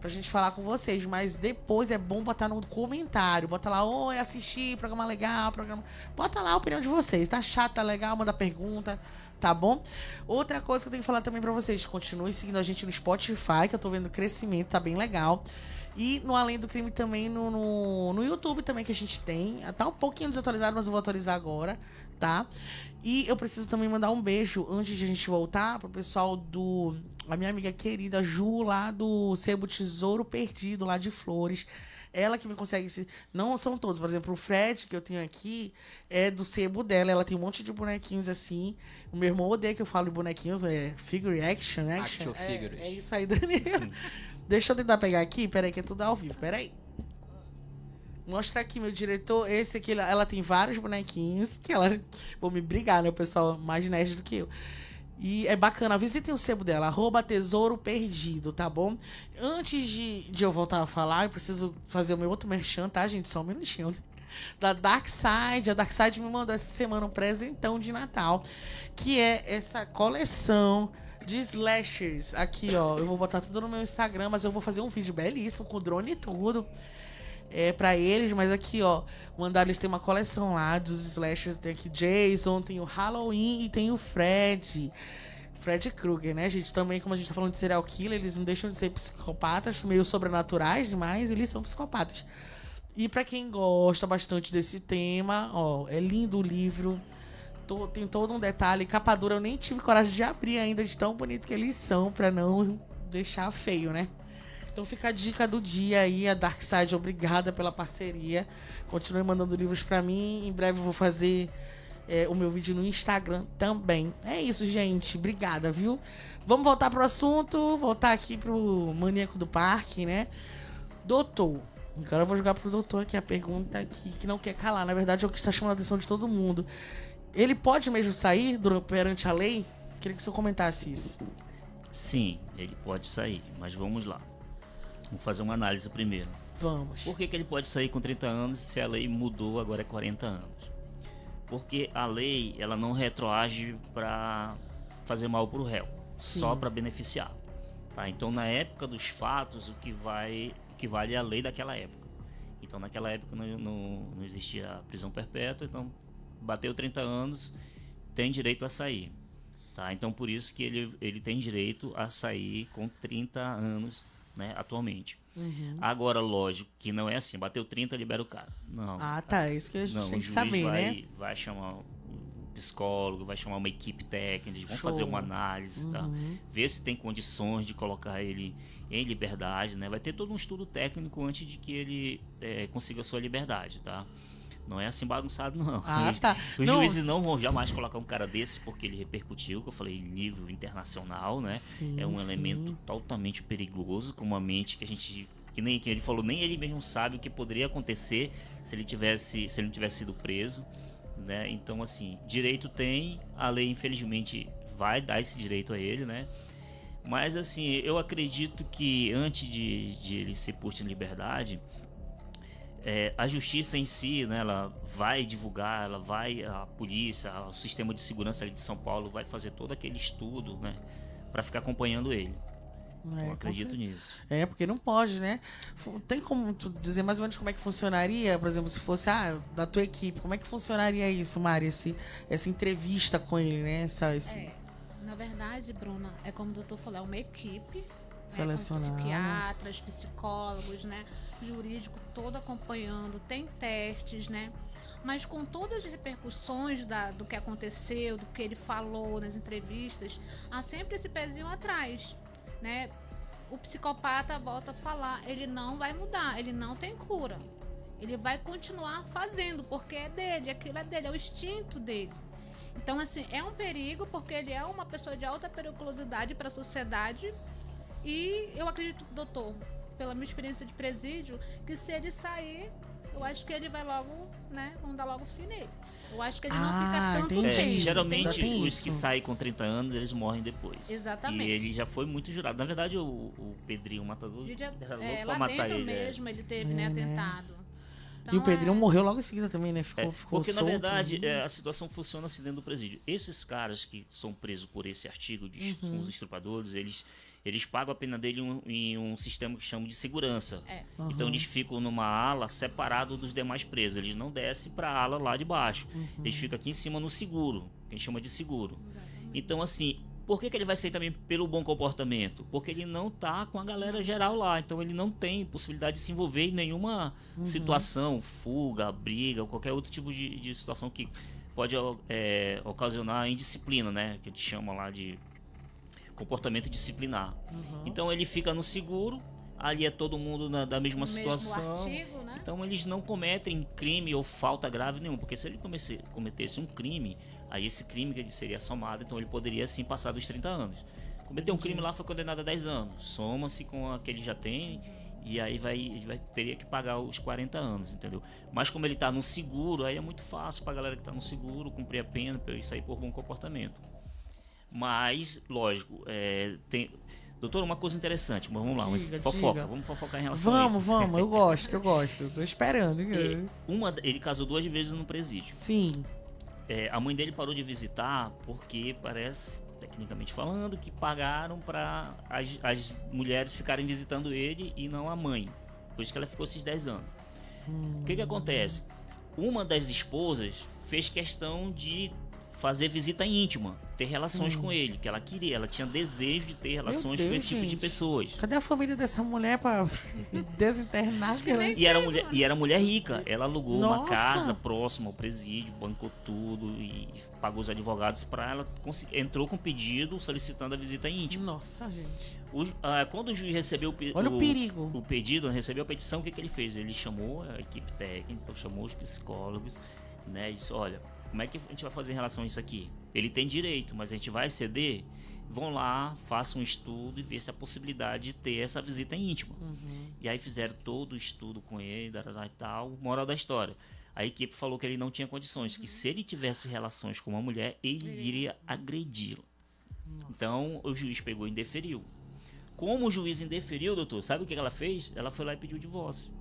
Pra gente falar com vocês, mas depois é bom botar no comentário, bota lá, oi, assisti, programa legal, bota lá a opinião de vocês, tá chato, tá legal, manda pergunta, tá bom? Outra coisa que eu tenho que falar também pra vocês, continue seguindo a gente no Spotify, que eu tô vendo crescimento, tá bem legal. E no Além do Crime também, no YouTube também que a gente tem. Tá um pouquinho desatualizado, mas eu vou atualizar agora, tá? E eu preciso também mandar um beijo, antes de a gente voltar, pro pessoal a minha amiga querida Ju, lá do Sebo Tesouro Perdido, lá de Flores. Ela que me consegue... Não são todos. Por exemplo, o Fred, que eu tenho aqui, é do sebo dela. Ela tem um monte de bonequinhos assim. O meu irmão odeia que eu falo de bonequinhos. É figure action. Action figures. É isso aí, Daniel. Deixa eu tentar pegar aqui. Peraí, que é tudo ao vivo. Peraí. Mostra aqui, meu diretor. Esse aqui, ela tem vários bonequinhos. Que ela... Vou me brigar, né? O pessoal mais nerd do que eu. E é bacana, visitem o sebo dela, @Tesouro Perdido, tá bom? Antes de eu voltar a falar, eu preciso fazer o meu outro merchan, tá, gente? Só um minutinho. Da Dark Side. A Dark Side me mandou essa semana um presentão de Natal, que é essa coleção de slashers. Aqui, ó, eu vou botar tudo no meu Instagram, mas eu vou fazer um vídeo belíssimo, com drone e tudo. Pra eles, mas aqui, ó, mandaram, eles têm uma coleção lá dos slashers. Tem aqui Jason, tem o Halloween e tem o Fred Krueger, né, gente? Também, como a gente tá falando de serial killer, eles não deixam de ser psicopatas, meio sobrenaturais demais, eles são psicopatas. E pra quem gosta bastante desse tema, ó, é lindo o livro, tem todo um detalhe. Capa dura eu nem tive coragem de abrir ainda, de tão bonito que eles são, pra não deixar feio, né? Então fica a dica do dia aí, a Dark Side, obrigada pela parceria. Continue mandando livros pra mim. Em breve eu vou fazer o meu vídeo no Instagram também. É isso, gente. Obrigada, viu? Vamos voltar pro assunto. Voltar aqui pro Maníaco do Parque, né? Doutor. Agora eu vou jogar pro doutor aqui a pergunta aqui, que não quer calar. Na verdade é o que está chamando a atenção de todo mundo. Ele pode mesmo sair perante a lei? Queria que o senhor comentasse isso. Sim, ele pode sair, mas vamos lá. Vamos fazer uma análise primeiro. Vamos. Por que ele pode sair com 30 anos se a lei mudou, agora é 40 anos? Porque a lei, ela não retroage para fazer mal para o réu, só para beneficiar. Tá? Então, na época dos fatos, o que vale é a lei daquela época. Então, naquela época não existia prisão perpétua, então bateu 30 anos, tem direito a sair. Tá? Então, por isso que ele tem direito a sair com 30 anos, né, atualmente. Uhum. Agora, lógico que não é assim, bateu 30, libera o cara. Não. Ah, tá, é isso que a gente tem que saber, né? Vai chamar um psicólogo, vai chamar uma equipe técnica, eles vão Show. fazer uma análise, tá? Ver se tem condições de colocar ele em liberdade, né? Vai ter todo um estudo técnico antes de que ele consiga a sua liberdade, tá? Não é assim bagunçado, não. Ah, tá. Os juízes não vão jamais colocar um cara desse porque ele repercutiu, que eu falei, nível internacional, né? Sim, é um elemento totalmente perigoso, com uma mente que a gente... que ele falou, nem ele mesmo sabe o que poderia acontecer se ele não tivesse sido preso, né? Então, assim, direito tem, a lei, infelizmente, vai dar esse direito a ele, né? Mas, assim, eu acredito que antes de ele ser posto em liberdade... a justiça em si, né, ela vai divulgar, a polícia, o sistema de segurança ali de São Paulo vai fazer todo aquele estudo, né, para ficar acompanhando ele. Eu acredito nisso. Porque não pode, né? Tem como tu dizer mais ou menos como é que funcionaria, por exemplo, se fosse da tua equipe, como é que funcionaria isso, Mari, essa entrevista com ele, né? Na verdade, Bruna, é como o doutor falou, é uma equipe, selecionada, com psiquiatras, psicólogos, né, jurídico todo acompanhando, tem testes, né, mas com todas as repercussões do que aconteceu, do que ele falou nas entrevistas, há sempre esse pezinho atrás, né? O psicopata volta a falar, ele não vai mudar, ele não tem cura, ele vai continuar fazendo porque é dele, aquilo é dele, é o instinto dele. Então, assim, é um perigo porque ele é uma pessoa de alta periculosidade para a sociedade. E eu acredito, doutor, pela minha experiência de presídio, que se ele sair, eu acho que ele vai logo, né, vamos dar logo fim nele. Eu acho que ele não fica tanto tempo. Geralmente os que saem com 30 anos, eles morrem depois. Exatamente. E ele já foi muito jurado. Na verdade, o Pedrinho, o matador, lá matar dentro ele, mesmo ele teve, né, atentado. Então, e o Pedrinho morreu logo em seguida também, né? Ficou porque, solto, na verdade, a situação funciona assim dentro do presídio. Esses caras que são presos por esse artigo, são os estupradores, eles pagam a pena dele em um sistema que chama de segurança. Então eles ficam numa ala separado dos demais presos. Eles não descem para a ala lá de baixo. Eles ficam aqui em cima no seguro, que a gente chama de seguro. Então, assim, Por que ele vai sair também pelo bom comportamento? Porque ele não tá com a galera geral lá, então ele não tem possibilidade de se envolver em nenhuma situação, fuga, briga, ou qualquer outro tipo de situação que pode ocasionar indisciplina, né? Que a gente chama lá de comportamento disciplinar. Então ele fica no seguro, ali é todo mundo da mesma situação. Artigo, né? Então eles não cometem crime ou falta grave nenhum, porque se ele cometesse um crime, aí esse crime que ele seria somado, então ele poderia sim passar dos 30 anos. Cometeu um crime lá, foi condenado a 10 anos, soma-se com a que ele já tem, e aí teria que pagar os 40 anos, entendeu? Mas como ele está no seguro, aí é muito fácil para a galera que está no seguro cumprir a pena e sair por bom comportamento. Mas, lógico, doutor, uma coisa interessante, vamos lá, fofoca, vamos fofocar em relação a isso. Vamos, eu gosto, tô esperando. Ele casou 2 vezes no presídio. Sim. A mãe dele parou de visitar porque parece, tecnicamente falando, que pagaram para as mulheres ficarem visitando ele e não a mãe. Por isso que ela ficou esses 10 anos. O que acontece? Uma das esposas fez questão de fazer visita íntima, ter relações com ele, que ela queria, ela tinha desejo de ter relações com esse tipo de pessoas. Cadê a família dessa mulher pra desinternar? E era mulher rica, ela alugou uma casa próxima ao presídio, bancou tudo e pagou os advogados para ela, entrou com pedido solicitando a visita íntima. Nossa, gente. Quando o juiz recebeu o pedido, recebeu a petição, o que ele fez? Ele chamou a equipe técnica, chamou os psicólogos, né, e disse, olha, como é que a gente vai fazer em relação a isso aqui? Ele tem direito, mas a gente vai ceder? Vão lá, façam um estudo e ver se a possibilidade de ter essa visita íntima. E aí fizeram todo o estudo com ele, e tal. Moral da história. A equipe falou que ele não tinha condições, que se ele tivesse relações com uma mulher, ele iria agredi-la. Então, o juiz pegou e indeferiu. Como o juiz indeferiu, doutor, sabe o que ela fez? Ela foi lá e pediu o divórcio.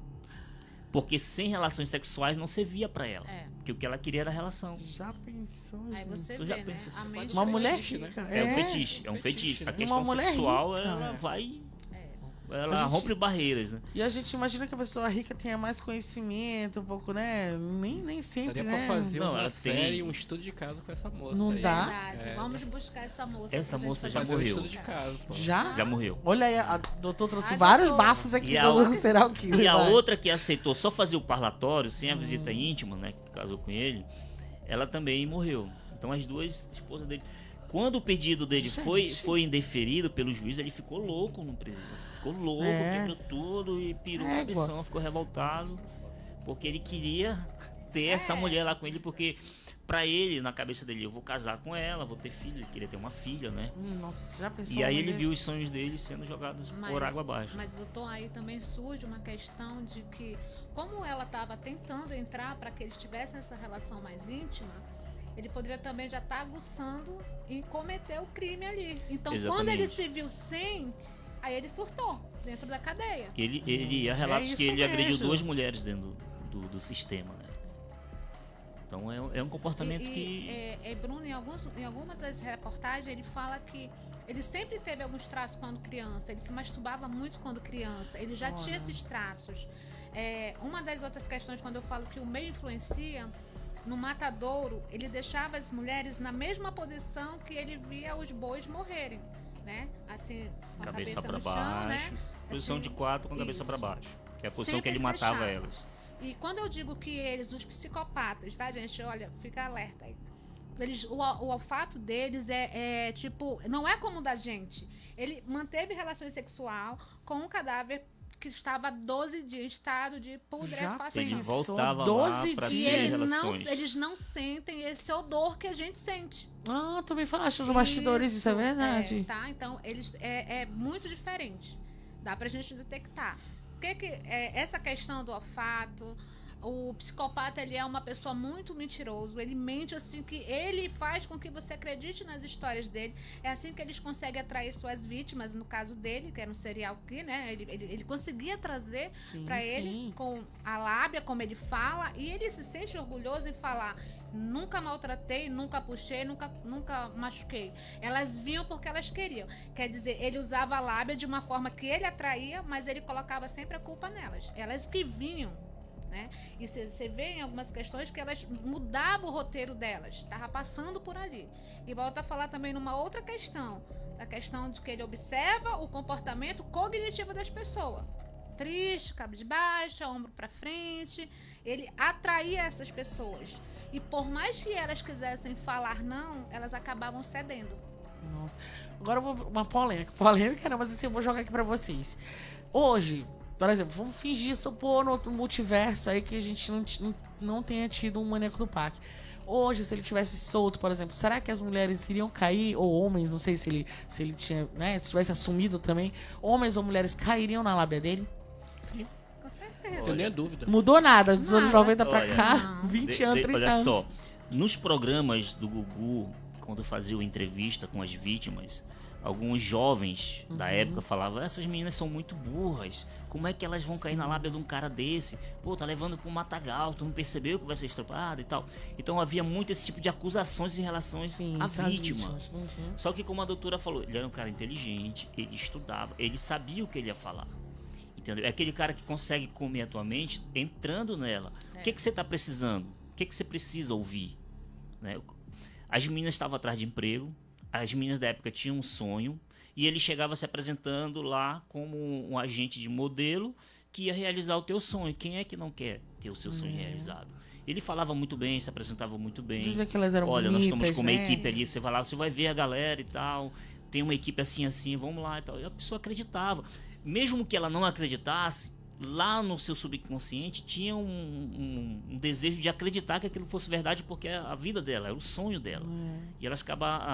Porque sem relações sexuais não servia pra ela. Porque o que ela queria era relação. Já pensou, gente? Aí você já vê, né? pensou? A mente Uma foi mulher fetiche, rica. né? É um fetiche. A Uma questão mulher sexual, rica, ela vai... A Ela gente- rompe barreiras, né? E a gente imagina que a pessoa rica tenha mais conhecimento, um pouco, né? Nem sempre, Daria né? pra fazer Não, uma ela série, tem- um estudo de caso com essa moça. Não aí. dá. Verdade. Vamos buscar essa moça. Essa pra gente moça fazer já um Fazer um morreu. estudo de caso, pô. Já? morreu. Olha aí, a doutor trouxe Ai, vários doutor. bafos aqui E a do outra- serial killer. E a vai. outra que aceitou só fazer o parlatório, sem a visita íntima, né? Que casou com ele, ela também morreu. Então as duas esposas dele... Quando o pedido dele foi indeferido pelo juiz, ele ficou louco no presídio. Ficou louco, quebrou tudo e pirou o cabeção, ficou revoltado. Porque ele queria ter essa mulher lá com ele, porque pra ele, na cabeça dele, eu vou casar com ela, vou ter filho, ele queria ter uma filha, né? Nossa, já pensou? E aí uma ele vez? viu os sonhos dele sendo jogados por água abaixo. Mas, doutor, aí também surge uma questão de que, como ela estava tentando entrar para que eles tivessem essa relação mais íntima, ele poderia também já estar aguçando e cometer o crime ali. Então, quando Exatamente. ele se viu sem, aí ele surtou dentro da cadeia. Ele há relatos isso que ele agrediu mesmo. 2 mulheres dentro do sistema, né? Então é um comportamento que... Bruno, em algumas das reportagens, ele fala que ele sempre teve alguns traços quando criança. Ele se masturbava muito quando criança. Ele já tinha esses traços. Uma das outras questões, quando eu falo que o meio influencia, no matadouro, ele deixava as mulheres na mesma posição que ele via os bois morrerem, né? Assim, com a Cabeça pra no chão, baixo. né? Posição Assim, de 4 com a cabeça isso. pra baixo. Que é a posição Sempre que ele ele matava deixava. elas. E quando eu digo que eles, os psicopatas, tá, gente? Olha, fica alerta aí. O olfato deles tipo, não é como o da gente. Ele manteve relações sexual com um cadáver que estava 12 dias em estado de putrefação. Ele Pensou, voltava 12 lá pra dias. E ter eles relações. não sentem esse odor que a gente sente. Ah, também falaste nos bastidores, isso é verdade. Tá? Então, eles é muito diferente. Dá pra gente detectar. Essa questão do olfato, o psicopata, ele é uma pessoa muito mentiroso. Ele mente assim, que ele faz com que você acredite nas histórias dele. É assim que eles conseguem atrair suas vítimas. No caso dele, que era um serial killer, né? Ele conseguia trazer pra ele com a lábia, como ele fala, e ele se sente orgulhoso em falar: nunca maltratei, nunca puxei, nunca machuquei. Elas vinham porque elas queriam. Quer dizer, ele usava a lábia de uma forma que ele atraía, mas ele colocava sempre a culpa nelas. Elas que vinham, né? E você vê em algumas questões que elas mudavam o roteiro delas, estava passando por ali. E volta a falar também numa outra questão, da questão de que ele observa o comportamento cognitivo das pessoas. Triste, cabisbaixa, ombro para frente. Ele atraía essas pessoas. E por mais que elas quisessem falar não, elas acabavam cedendo. Nossa. Agora eu vou uma polêmica não, mas assim, eu vou jogar aqui pra vocês. Hoje, por exemplo, vamos fingir, supor no multiverso aí que a gente não tenha tido um Maníaco do Parque. Hoje, se ele tivesse solto, por exemplo, será que as mulheres iriam cair, ou homens, não sei se ele tinha, né, se tivesse assumido também, homens ou mulheres cairiam na lábia dele? Sim. Com certeza. Sem nem dúvida. Mudou nada, dos anos Nada. 90 pra Olha, cá, não. 20 anos, 30 olha anos. só, nos programas do Gugu, quando fazia entrevista com as vítimas, alguns jovens da época falavam: essas meninas são muito burras, como é que elas vão cair na lábia de um cara desse? Pô, tá levando pro matagal, tu não percebeu que vai ser estuprada e tal. Então havia muito esse tipo de acusações em relação à são as vítima. vítimas. Uhum. Só que, como a doutora falou, ele era um cara inteligente, ele estudava, ele sabia o que ele ia falar. Entendeu? É aquele cara que consegue comer a tua mente entrando nela. O que você tá precisando? O que você precisa ouvir? Né? As meninas estavam atrás de emprego, as meninas da época tinham um sonho, e ele chegava se apresentando lá como um agente de modelo que ia realizar o teu sonho. Quem é que não quer ter o seu sonho realizado? Ele falava muito bem, se apresentava muito bem. Dizem que elas eram Olha, bonitas, nós estamos com uma né? equipe ali, você vai lá, você vai ver a galera e tal, tem uma equipe assim, vamos lá e tal. E a pessoa acreditava. Mesmo que ela não acreditasse, lá no seu subconsciente tinha um desejo de acreditar que aquilo fosse verdade, porque é a vida dela, era o sonho dela. E elas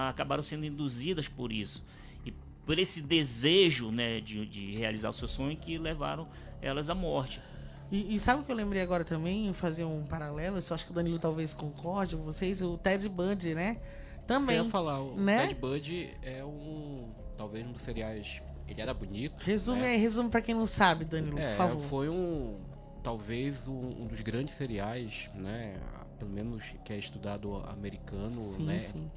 acabaram sendo induzidas por isso. E por esse desejo, né, de realizar o seu sonho, que levaram elas à morte. E sabe o que eu lembrei agora também? Fazer um paralelo, eu acho que o Danilo talvez concorde com vocês, o Ted Bundy, né? Também. Eu ia falar, o né? Ted Bundy é talvez um dos seriais. Ele era bonito. Resume né? aí, resume pra quem não sabe, Danilo, por favor. Foi talvez um dos grandes seriais, né? Pelo menos que é estudado americano, Sim, né? sim.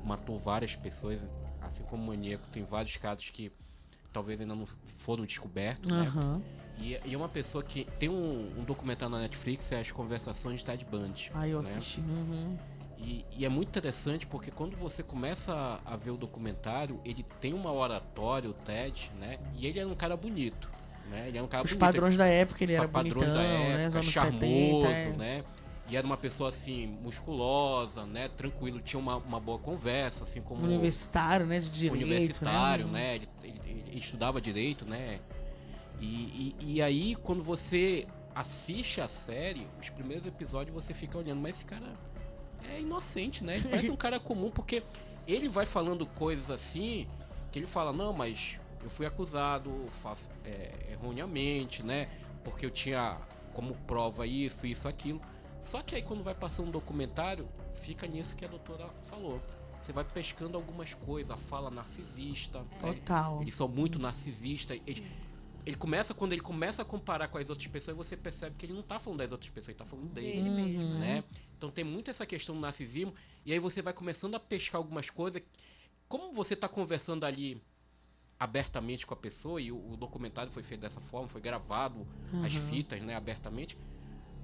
Matou várias pessoas, assim como o Maníaco, tem vários casos que talvez ainda não foram descobertos, né? Aham. E é uma pessoa que tem um documentário na Netflix, é As Conversações de Ted Bundy. Aí eu né? assisti. Uhum. E é muito interessante porque quando você começa a ver o documentário, ele tem uma oratória, o Ted, né? Sim. E ele era um cara bonito, né? Ele era um cara Os bonito. padrões da época, ele era Padrões bonitão, da né? Os época, anos charmoso, 70. né? E era uma pessoa assim, musculosa, né? Tranquilo, tinha uma boa conversa, assim como Universitário, né? De direito, universitário, né? Ele estudava direito, né? E aí, quando você assiste a série, os primeiros episódios você fica olhando, mas esse cara é inocente, né? Ele parece um cara comum, porque ele vai falando coisas assim, que ele fala, não, mas eu fui acusado erroneamente, né? Porque eu tinha como prova isso, aquilo. Só que aí quando vai passando um documentário, fica nisso que a doutora falou. Você vai pescando algumas coisas, a fala narcisista. Né? Total. Eles são muito narcisistas. Quando ele começa a comparar com as outras pessoas, você percebe que ele não tá falando das outras pessoas, ele tá falando dele mesmo, né? Então tem muito essa questão do narcisismo, e aí você vai começando a pescar algumas coisas. Como você tá conversando ali abertamente com a pessoa, e o documentário foi feito dessa forma, foi gravado, as fitas, né, abertamente,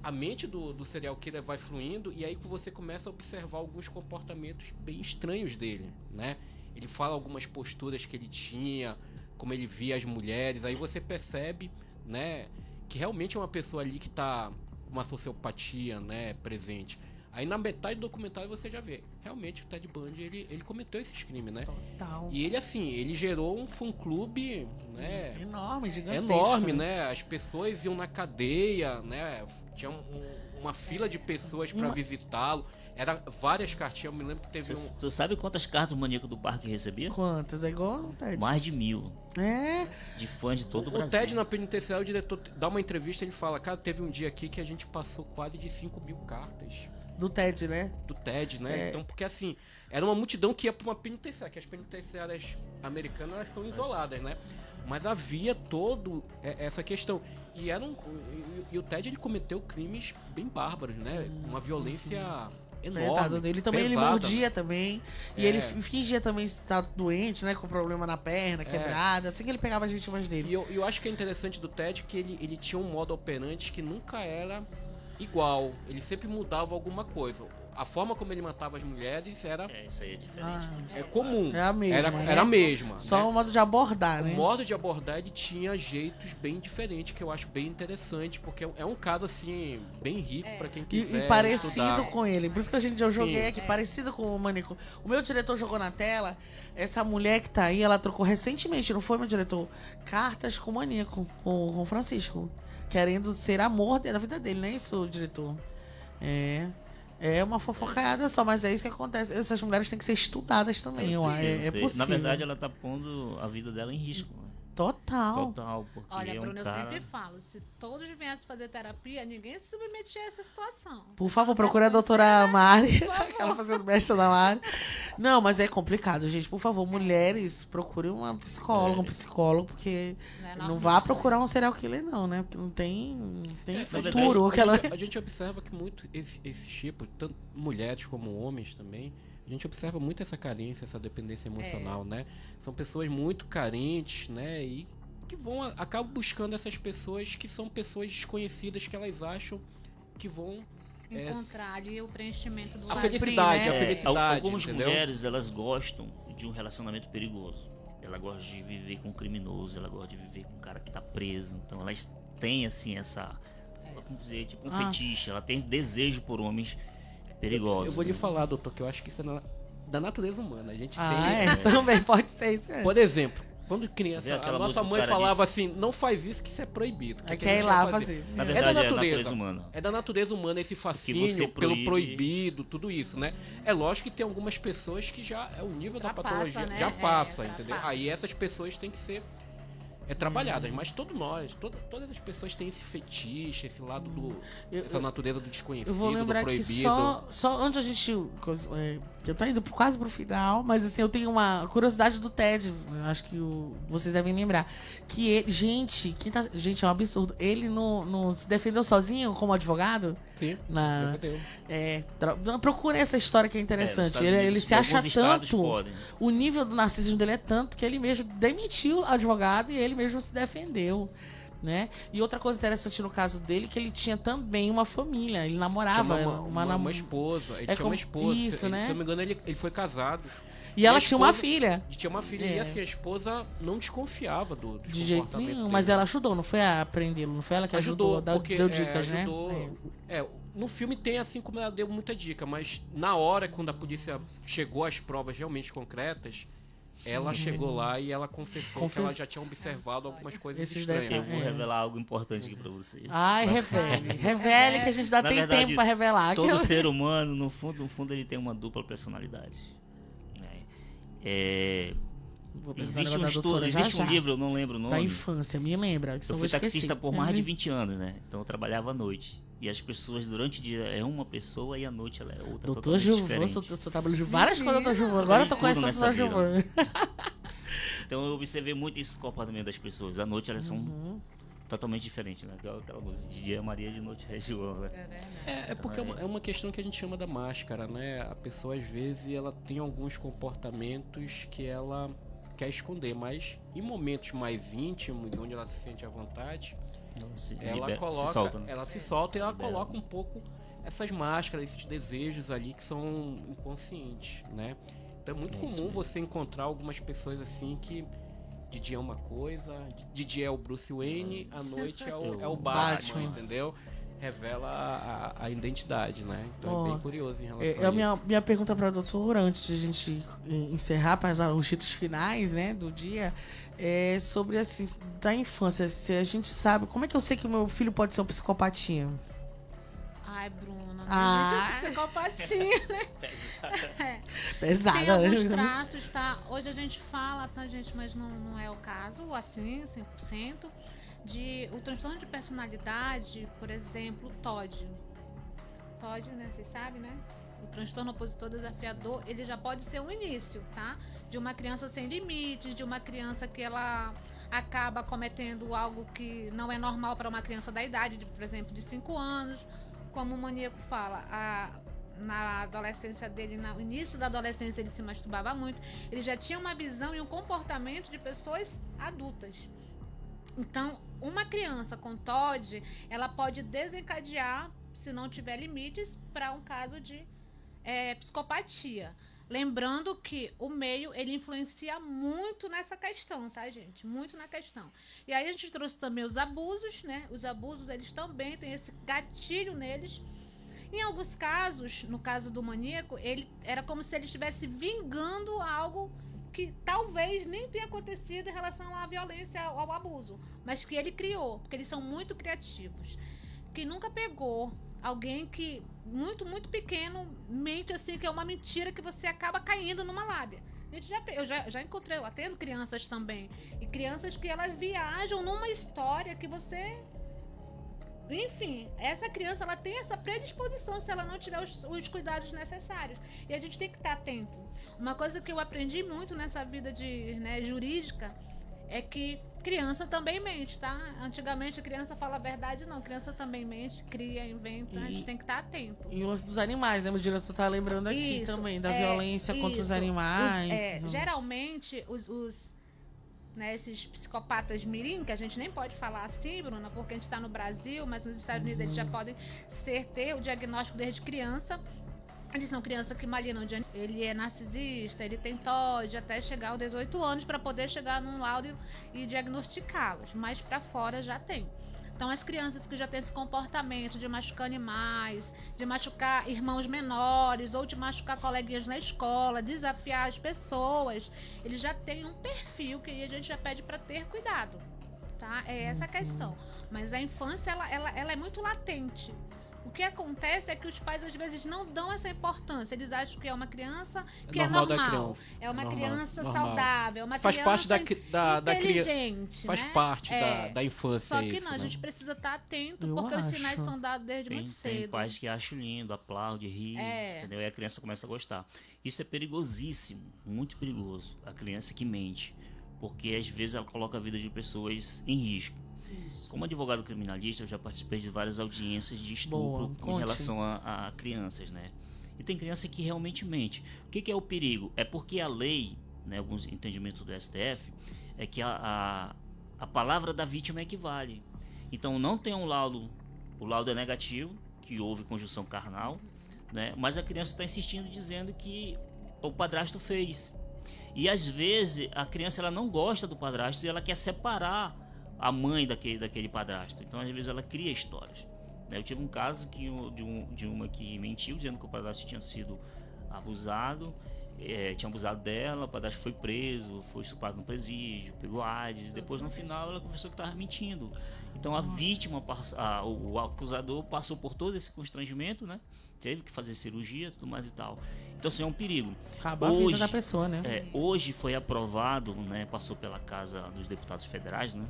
a mente do serial killer vai fluindo, e aí que você começa a observar alguns comportamentos bem estranhos dele, né? Ele fala algumas posturas que ele tinha, como ele via as mulheres, aí você percebe, né, que realmente é uma pessoa ali que tá com uma sociopatia, né, presente. Aí na metade do documentário você já vê, realmente o Ted Bundy, ele cometeu esses crimes, né? Total. E ele, assim, ele gerou um fã-clube, né? Enorme, gigantesco. Enorme, né? As pessoas iam na cadeia, né? Tinha uma fila de pessoas para visitá-lo. Era várias cartinhas, eu me lembro que teve Tu sabe quantas cartas o Maníaco do Parque recebia? Quantas? É igual o Ted. Mais de 1000. É. De fãs de todo o O Brasil. Ted na penitenciária, o diretor dá uma entrevista, ele fala, cara, teve um dia aqui que a gente passou quase de 5.000 cartas Do Ted, né? do Ted, né? É. Então, porque assim, era uma multidão que ia pra uma penitenciária, que as penitenciárias americanas, elas são isoladas, né? Mas havia todo essa questão. E o Ted, ele cometeu crimes bem bárbaros, né? Uma violência enorme. Pesado dele. Também ele pesada. mordia também. E É. ele fingia também estar doente, né? Com problema na perna, quebrada. Assim que ele pegava as vítimas E dele. eu acho que é interessante do Ted que ele tinha um modo operante que nunca era igual. Ele sempre mudava alguma coisa. A forma como ele matava as mulheres era Isso aí é diferente. é comum. É a mesma, Era a né? mesma. Só né? o modo de abordar, O né? modo de abordar ele tinha jeitos bem diferentes que eu acho bem interessante, porque é um caso assim bem rico pra quem quiser E parecido estudar. com ele. Por isso que eu joguei Sim. aqui, parecido com o Maníaco. O meu diretor jogou na tela, essa mulher que tá aí, ela trocou recentemente, não foi, meu diretor? Cartas com o Maníaco, com o Francisco. Querendo ser amor da vida dele, não é isso, diretor? É uma fofocaiada só, mas é isso que acontece. Essas mulheres têm que ser estudadas também, eu acho. É possível. Na verdade, ela tá pondo a vida dela em risco. Né? Total. Total, porque Olha, é um Bruno, cara... eu sempre falo, se todos viessem fazer terapia, ninguém se submetia a essa situação. Por favor, procure a doutora Mari, aquela fazendo mestre da Mari. Não, mas é complicado, gente. Por favor, mulheres, procurem uma psicóloga, um psicólogo, porque não vá procurar um serial killer, não, né? Porque não tem futuro. A gente observa que muito esse tipo, tanto mulheres como homens também, a gente observa muito essa carência, essa dependência emocional, né? São pessoas muito carentes, né? E que acabam buscando essas pessoas que são pessoas desconhecidas que elas acham que vão encontrar ali o preenchimento do a vazio. felicidade, né? a felicidade. Algumas entendeu? mulheres, elas gostam de um relacionamento perigoso. Ela gosta de viver com um criminoso, ela gosta de viver com um cara que tá preso. Então elas têm, assim, vamos dizer, tipo um fetiche. Ela tem desejo por homens perigosos. Eu vou lhe falar, doutor, que eu acho que isso é da natureza humana. A gente tem... Também pode ser isso mesmo. Por exemplo, quando criança, Vê a aquela nossa música que o mãe cara falava disse? assim, não faz isso que isso é proibido. Aí que quer a ir gente lá vai fazer. Na É verdade, da é da natureza. natureza humana. É da natureza humana esse você fascínio pelo proíbe- proibido, tudo isso, né? É lógico que tem algumas pessoas que já é o nível da Ultrapassa, patologia, né? já passa, Ultrapassa. entendeu? Aí essas pessoas têm que ser trabalhadas, mas todas as pessoas têm esse fetiche, esse lado essa natureza do desconhecido, Eu vou lembrar do que proibido. só antes a gente... eu tô indo quase pro final, mas assim, eu tenho uma curiosidade do Ted, acho que vocês devem lembrar, que ele, gente, é um absurdo, ele não se defendeu sozinho como advogado? Sim, Na- entendeu? Procura essa história que é Nos interessante. Estados Ele Unidos, se acha alguns estados tanto... podem. O nível do narcisismo dele é tanto que ele mesmo demitiu o advogado e ele mesmo se defendeu, né? E outra coisa interessante no caso dele que ele tinha também uma família, ele namorava Tinha uma esposa, ele tinha como- uma esposa. isso, né? Se eu não me engano, ele foi casado. e ela a tinha uma esposa- filha. Tinha uma filha e assim, a esposa não desconfiava dos De jeito comportamentos nenhum, dele. mas ela ajudou, não foi a prendê-lo, não foi ela que ajudou, porque deu dicas, né? No filme tem assim como ela deu muita dica, mas na hora quando a polícia chegou às provas realmente concretas, ela chegou lá e ela confessou que ela já tinha observado algumas coisas Esses estranhas. Eu detalhes. vou revelar algo importante aqui pra você. Ai, revele que a gente ainda Na tem verdade, tempo pra revelar. Todo ser humano, no fundo, ele tem uma dupla personalidade. Né? Vou perguntar Existe agora um da estudo, doutora já existe um já. livro, eu não lembro o Da nome. infância, me lembra, que Eu só vou fui esquecer. taxista por mais de 20 anos, né? Então eu trabalhava à noite. E as pessoas durante o dia é uma pessoa e à noite ela é outra. Doutor totalmente Gilvan, diferente. eu sou trabalho de várias coisas, doutor Gilvan. Agora eu tô Tudo conhecendo o nessa doutor Gilvan. Então eu observei muito esse comportamento das pessoas. À noite elas são Uhum. totalmente diferentes, né? Aquela música, de dia é Maria, de noite é João, né? É porque é uma questão que a gente chama da máscara, né? A pessoa às vezes ela tem alguns comportamentos que ela quer esconder, mas em momentos mais íntimos, onde ela se sente à vontade, Se solta, né? ela se solta e ela Libera. coloca um pouco essas máscaras, esses desejos ali que são inconscientes, né? Então é muito É isso comum mesmo. você encontrar algumas pessoas assim que de dia é uma coisa, de dia é o Bruce Wayne, à noite é o Batman, Batman. entendeu? Revela a identidade, né? Então é bem curioso em relação A a isso. minha pergunta para a doutora, antes de a gente encerrar para os títulos finais, né, do dia, é sobre, assim, da infância. Se a gente sabe, como é que eu sei que o meu filho pode ser um psicopatinha? Ai, Bruna, Ah. psicopatia, né? Pesada, Tem alguns né? traços, tá? Hoje a gente fala, tá, gente? Mas não é o caso, assim, 100%. O transtorno de personalidade, por exemplo, TOD. TOD, né? Vocês sabem, né? O transtorno opositor desafiador, ele já pode ser um início, tá? De uma criança sem limites, de uma criança que ela acaba cometendo algo que não é normal para uma criança da idade, por exemplo, de 5 anos. Como o maníaco fala, na adolescência dele, no início da adolescência, ele se masturbava muito. Ele já tinha uma visão e um comportamento de pessoas adultas. Então, uma criança com TOD, ela pode desencadear, se não tiver limites, para um caso de psicopatia. Lembrando que o meio, ele influencia muito nessa questão, tá, gente? Muito na questão. E aí a gente trouxe também os abusos, né? Os abusos, eles também têm esse gatilho neles. Em alguns casos, no caso do maníaco, ele era como se ele estivesse vingando algo que talvez nem tenha acontecido em relação à violência, ao abuso, mas que ele criou, porque eles são muito criativos. Que nunca pegou alguém que muito, muito pequeno mente assim, que é uma mentira que você acaba caindo numa lábia. Eu já encontrei, eu atendo crianças também, e crianças que elas viajam numa história que você... Enfim, essa criança, ela tem essa predisposição se ela não tiver os cuidados necessários. E a gente tem que estar atento. Uma coisa que eu aprendi muito nessa vida jurídica é que criança também mente, tá? Antigamente a criança fala a verdade, não. Criança também mente, cria, inventa. A gente tem que estar atento. E o lance dos animais, né? O diretor tá lembrando aqui também da violência contra os animais. Geralmente, esses psicopatas mirim, que a gente nem pode falar assim, Bruna, porque a gente está no Brasil, mas nos Estados Unidos eles já podem ter o diagnóstico desde criança. Eles são crianças que malinam, ele é narcisista, ele tem TOD, até chegar aos 18 anos para poder chegar num laudo e diagnosticá-los, mas para fora já tem. Então, as crianças que já têm esse comportamento de machucar animais, de machucar irmãos menores, ou de machucar coleguinhas na escola, desafiar as pessoas, eles já têm um perfil que a gente já pede para ter cuidado, tá? É essa a questão. Mas a infância, ela é muito latente. O que acontece é que os pais às vezes não dão essa importância. Eles acham que é uma criança que é normal. É uma criança saudável, é uma faz criança parte da inteligente. Faz parte da infância. Só que não, a gente precisa estar atento, porque os sinais são dados desde muito cedo. Tem pais que acham lindo, aplaude, ri, entendeu? E a criança começa a gostar. Isso é perigosíssimo, muito perigoso. A criança que mente, porque às vezes ela coloca a vida de pessoas em risco. Isso. Como advogado criminalista, eu já participei de várias audiências de estupro em relação a crianças, né? E tem criança que realmente mente. O que é o perigo? É porque a lei, né, alguns entendimentos do STF, é que a palavra da vítima equivale. Então não tem um laudo, o laudo é negativo, que houve conjunção carnal, né? Mas a criança está insistindo dizendo que o padrasto fez. E às vezes a criança ela não gosta do padrasto e ela quer separar a mãe daquele padrasto. Então, às vezes, ela cria histórias. Eu tive um caso de uma que mentiu, dizendo que o padrasto tinha sido abusado, tinha abusado dela, o padrasto foi preso, foi estuprado no presídio, pegou AIDS, e depois, no final, ela confessou que estava mentindo. Então, a vítima, o acusador, passou por todo esse constrangimento, né? Teve que fazer cirurgia, tudo mais e tal. Então, assim, é um perigo. Acaba a vida da pessoa, né? Hoje foi aprovado, né? Passou pela Casa dos Deputados Federais, né?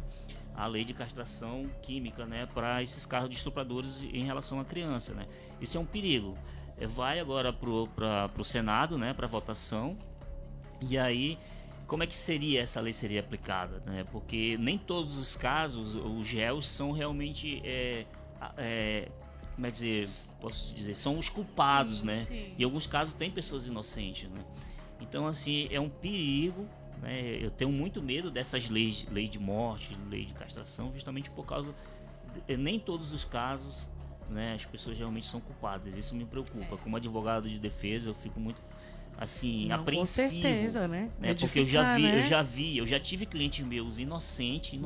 A lei de castração química, né, para esses casos de estupradores em relação à criança, né? Isso é um perigo. Vai agora pro Senado, né, para votação. E aí, como é que essa lei seria aplicada, né? Porque nem todos os casos, os réus são realmente, como é dizer, posso dizer, são os culpados, né? Sim. Em alguns casos tem pessoas inocentes, né? Então, assim, é um perigo. Eu tenho muito medo dessas leis, lei de morte, lei de castração, justamente por causa nem todos os casos, né, as pessoas realmente são culpadas. Isso me preocupa. Como advogado de defesa, eu fico muito assim, apreensivo. Com certeza, né? Porque eu já tive clientes meus inocente,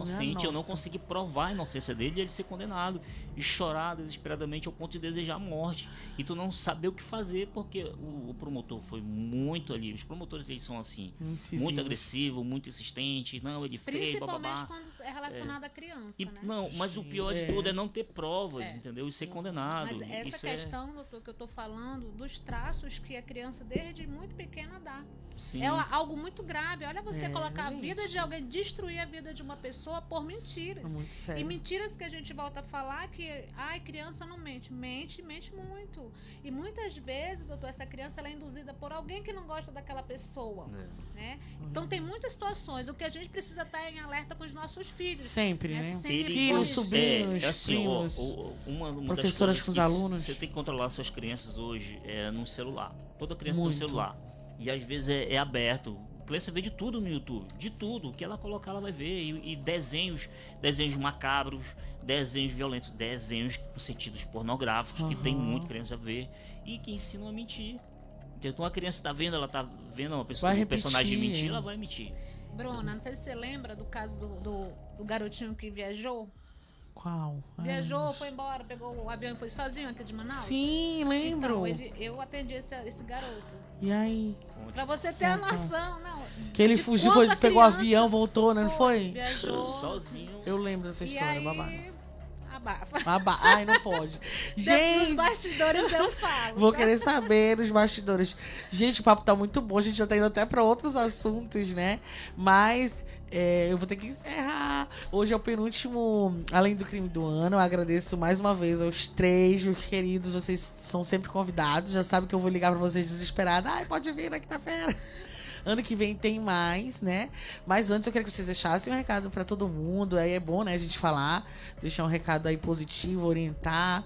eu não consegui provar a inocência dele e ele ser condenado e chorar desesperadamente ao ponto de desejar a morte. E tu não saber o que fazer, porque o promotor foi muito ali. Os promotores, eles são assim, muito agressivos, muito insistentes. Não, ele fez, principalmente quando é relacionado à criança, né? Não, mas o pior de tudo é não ter provas, entendeu? E ser condenado. Mas essa questão, doutor, que eu tô falando, dos traços que a criança desde muito pequena dá. Sim. É algo muito grave. Olha, você colocar a vida de alguém, destruir a vida de uma pessoa por mentiras. É muito sério. E mentiras que a gente volta a falar que que, ai, criança não mente. Mente muito. E muitas vezes, doutor, essa criança ela é induzida por alguém que não gosta daquela pessoa, né? Então tem muitas situações. O que a gente precisa estar em alerta com os nossos filhos. Sempre, né? Sempre Filhos, sobrinhos, assim, primos, uma professoras com os alunos. Você tem que controlar suas crianças hoje no celular. Toda criança Muito. tem um celular. E às vezes é aberto. A criança vê de tudo no YouTube. De tudo. O que ela colocar, ela vai ver. E desenhos macabros, desenhos violentos, desenhos com sentidos pornográficos, que tem muito criança a ver. E que ensinam a mentir. Então a criança tá vendo, ela tá vendo uma pessoa, um personagem mentir, ela vai mentir. Bruna, não sei se você lembra do caso do garotinho que viajou. Qual? Viajou, foi embora, pegou o avião e foi sozinho aqui de Manaus? Sim, lembro. Então, eu atendi esse garoto. E aí? Pra você ter a noção, não. Que ele fugiu, pegou o avião, voltou, né? Não foi? Viajou. Sozinho. Eu lembro dessa história, babado. Abafa. Ai, não pode. Nos Gente, bastidores eu falo. vou querer saber nos bastidores. Gente, o papo tá muito bom. A gente já tá indo até pra outros assuntos, né? Mas eu vou ter que encerrar. Hoje é o penúltimo Além do Crime do ano. Eu agradeço mais uma vez aos três, meus queridos. Vocês são sempre convidados. Já sabem que eu vou ligar pra vocês desesperada. Ai, pode vir na quinta-feira. Ano que vem tem mais, né? Mas antes eu queria que vocês deixassem um recado pra todo mundo. Aí é bom, né, a gente falar. Deixar um recado aí positivo, orientar.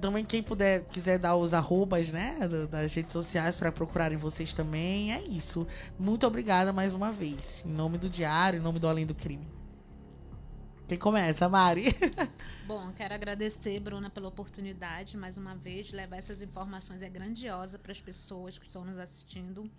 Também quem quiser dar os arrobas, né, das redes sociais pra procurarem vocês também. É isso. Muito obrigada mais uma vez. Em nome do Diário, em nome do Além do Crime. Quem começa, Mari? Bom, quero agradecer, Bruna, pela oportunidade, mais uma vez. Levar essas informações é grandiosa para as pessoas que estão nos assistindo.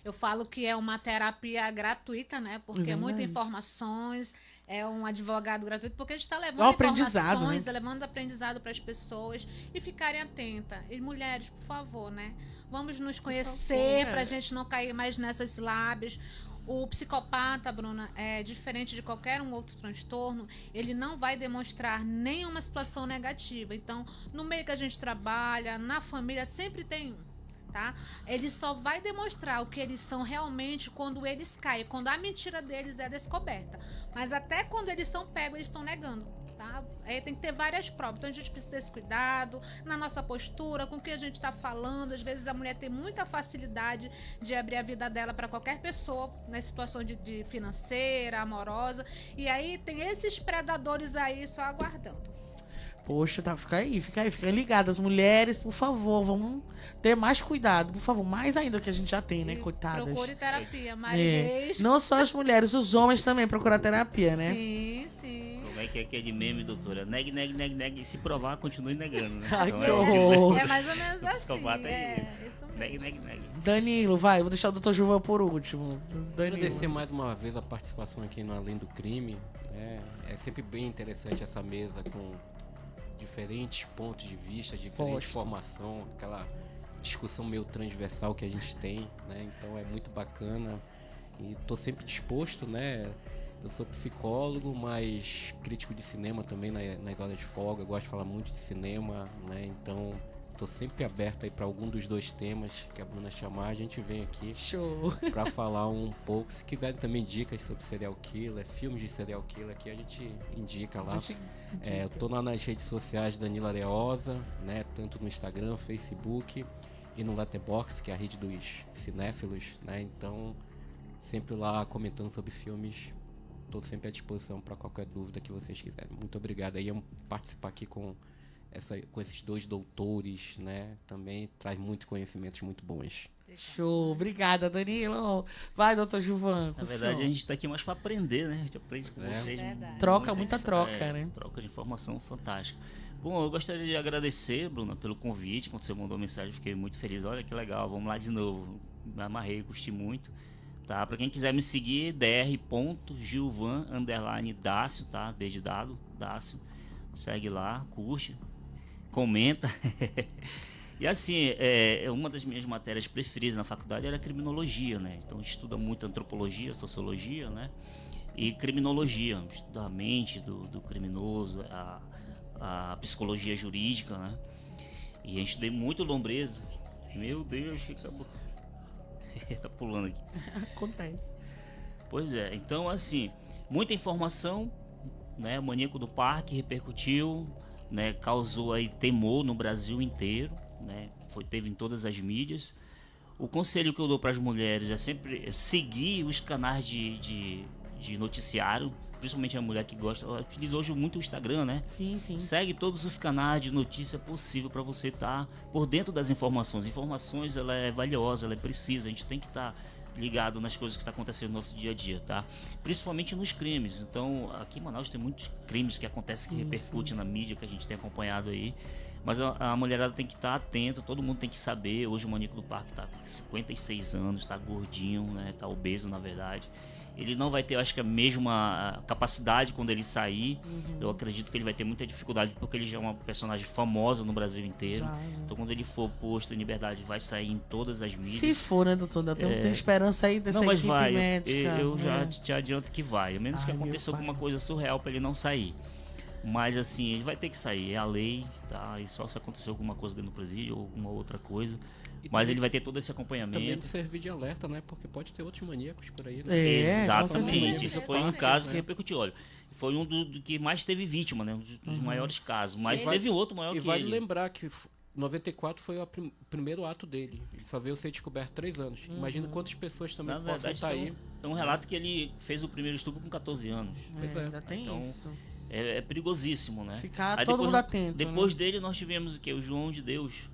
Eu falo que é uma terapia gratuita, né? Porque é muitas informações, é um advogado gratuito, porque a gente está levando informações, né? Levando aprendizado para as pessoas e ficarem atentas. E mulheres, por favor, né? Vamos nos conhecer para a gente não cair mais nessas lábias. O psicopata, Bruna, é diferente de qualquer um outro transtorno, ele não vai demonstrar nenhuma situação negativa. Então, no meio que a gente trabalha, na família, sempre tem um. Tá? Ele só vai demonstrar o que eles são realmente quando eles caem, quando a mentira deles é descoberta. Mas até quando eles são pegos, eles estão negando. Tá? Aí tem que ter várias provas. Então a gente precisa ter esse cuidado na nossa postura, com o que a gente está falando. Às vezes a mulher tem muita facilidade de abrir a vida dela para qualquer pessoa, na situação de financeira, amorosa. E aí tem esses predadores aí só aguardando. Poxa, tá, fica aí ligadas. Mulheres, por favor, vamos ter mais cuidado, por favor. Mais ainda que a gente já tem, né, coitadas. Procure terapia, Marinês. Não só as mulheres, os homens também procuram terapia, né? Sim, sim. Como é que é aquele meme, doutora? Negue. E se provar, continue negando, né? Ai, Então, que horror. É mais ou menos assim. Psicopata É isso mesmo. Negue. Danilo, vai, vou deixar o Dr. Juvan por último. Agradecer Danilo. mais uma vez a participação aqui no Além do Crime. É sempre bem interessante essa mesa com diferentes pontos de vista, diferente formação, aquela discussão meio transversal que a gente tem, né? Então é muito bacana e tô sempre disposto, né? Eu sou psicólogo, mas crítico de cinema também nas horas de folga, gosto de falar muito de cinema, né? Então tô sempre aberto aí para algum dos dois temas que a Bruna chamar, a gente vem aqui. Show! Para falar um pouco. Se quiserem também dicas sobre serial killer, filmes de serial killer, aqui a gente indica lá. Eu tô lá nas redes sociais Danilo Areosa, né? Tanto no Instagram, Facebook e no Letterboxd, que é a rede dos cinéfilos, né? Então, sempre lá comentando sobre filmes. Tô sempre à disposição para qualquer dúvida que vocês quiserem. Muito obrigado aí por participar aqui com esses dois doutores, né? Também traz muitos conhecimentos muito bons. Show, obrigada, Danilo. Vai, doutor Juvan. Na verdade, a gente tá aqui mais para aprender, né? A gente aprende com vocês. Troca, muita troca, né? Troca de informação fantástica. Bom, eu gostaria de agradecer, Bruna, pelo convite. Quando você mandou a mensagem, fiquei muito feliz. Olha que legal, vamos lá de novo. Me amarrei, gostei muito. Tá? Para quem quiser me seguir, dr.gilvan_Dácio, tá? D de dado, Dácio. Segue lá, curte, comenta. E assim, uma das minhas matérias preferidas na faculdade era criminologia, né? Então estuda muito antropologia, sociologia, né? E criminologia, estuda a mente do criminoso, a psicologia jurídica, né? E a gente estudei muito Lombreza. Meu Deus, que acabou. Tá pulando aqui. Acontece. Pois é, então assim, muita informação, né? Maníaco do Parque repercutiu, né? Causou aí temor no Brasil inteiro, né? Teve em todas as mídias. O conselho que eu dou para as mulheres é sempre seguir os canais de noticiário, principalmente a mulher que gosta, utiliza hoje muito o Instagram, né? Sim, sim. Segue todos os canais de notícia possível para você estar por dentro das informações. Informações, ela é valiosa, ela é precisa, a gente tem que estar ligado nas coisas que está acontecendo no nosso dia a dia, tá? Principalmente nos crimes. Então, aqui em Manaus tem muitos crimes que acontecem, que repercutem na mídia, que a gente tem acompanhado aí. Mas a mulherada tem que estar atenta, todo mundo tem que saber. Hoje o Maníaco do Parque está com 56 anos, está gordinho, né? Está obeso, na verdade. Ele não vai ter, eu acho que a mesma capacidade quando ele sair. Eu acredito que ele vai ter muita dificuldade, porque ele já é uma personagem famosa no Brasil inteiro. Então quando ele for posto em liberdade, vai sair em todas as mídias. Se for, né, doutor? Ainda tem esperança aí dessa equipe médica. Eu já te adianto que vai. A menos que aconteça alguma coisa surreal para ele não sair. Mas assim, ele vai ter que sair. É a lei, tá? E só se acontecer alguma coisa dentro do presídio ou alguma outra coisa. Mas ele vai ter todo esse acompanhamento. Também servir de alerta, né? Porque pode ter outros maníacos por aí, né? Exatamente. Isso foi um caso que repercutiu. Olha, foi um do que mais teve vítima, né? Um dos maiores casos. Mas teve outro maior que ele. E vale lembrar que 94 foi o primeiro ato dele. Ele só veio ser descoberto 3 anos. Imagina quantas pessoas também possam estar aí. Tem um relato que ele fez o primeiro estupro com 14 anos. Ainda tem isso. É perigosíssimo, né? Ficar aí todo mundo atento. Depois dele nós tivemos o quê? O João de Deus,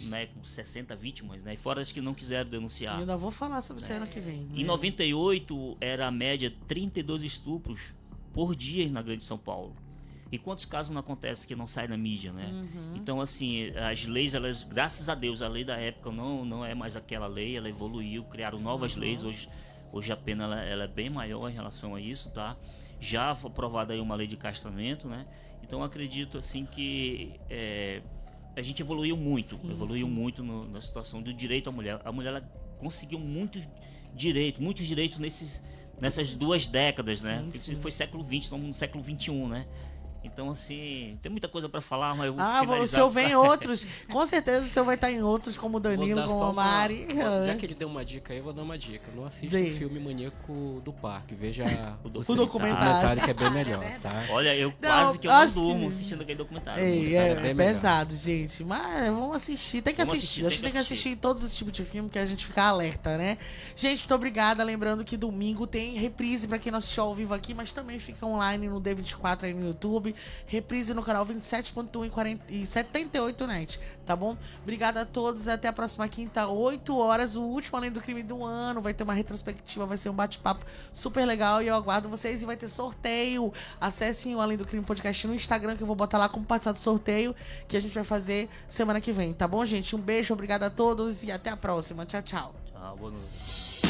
né? Com 60 vítimas, né? E fora as que não quiseram denunciar. Eu ainda vou falar sobre isso ano que vem. Em 98 era a média 32 estupros por dia na Grande São Paulo. E quantos casos não acontecem que não saem na mídia, né? Então, assim, as leis, elas, graças a Deus, a lei da época não é mais aquela lei, ela evoluiu, criaram novas leis. Hoje a pena ela é bem maior em relação a isso, tá? Já foi aprovada aí uma lei de castramento, né? Então, acredito, assim, que a gente evoluiu muito. Muito na situação do direito à mulher. A mulher, ela conseguiu muitos direitos nessas 2 décadas, né? Foi século XX, estamos no século XXI, né? Então, assim, tem muita coisa pra falar, mas eu vou finalizar. O senhor vem em outros. Com certeza o senhor vai estar em outros, como o Danilo, como a Mari. Já que ele deu uma dica aí, eu vou dar uma dica. Não assista o filme Maníaco do Parque. Veja o documentário, que é bem melhor, tá? Olha, eu quase que eu não durmo assistindo aquele documentário. É pesado, gente. Mas vamos assistir. Tem que assistir. Acho que tem que assistir todos os tipos de filme, que a gente fica alerta, né? Gente, muito obrigada. Lembrando que domingo tem reprise pra quem não assistiu ao vivo aqui, mas também fica online no D24 aí no YouTube. Reprise no canal 27.1 e 78 net, tá bom? Obrigada a todos, até a próxima quinta, 8 horas, o último Além do Crime do ano. Vai ter uma retrospectiva, vai ser um bate-papo super legal e eu aguardo vocês. E vai ter sorteio. Acessem o Além do Crime Podcast no Instagram, que eu vou botar lá como participar do sorteio que a gente vai fazer semana que vem, tá bom, gente? Um beijo, obrigada a todos e até a próxima. Tchau, tchau. Tchau, boa noite.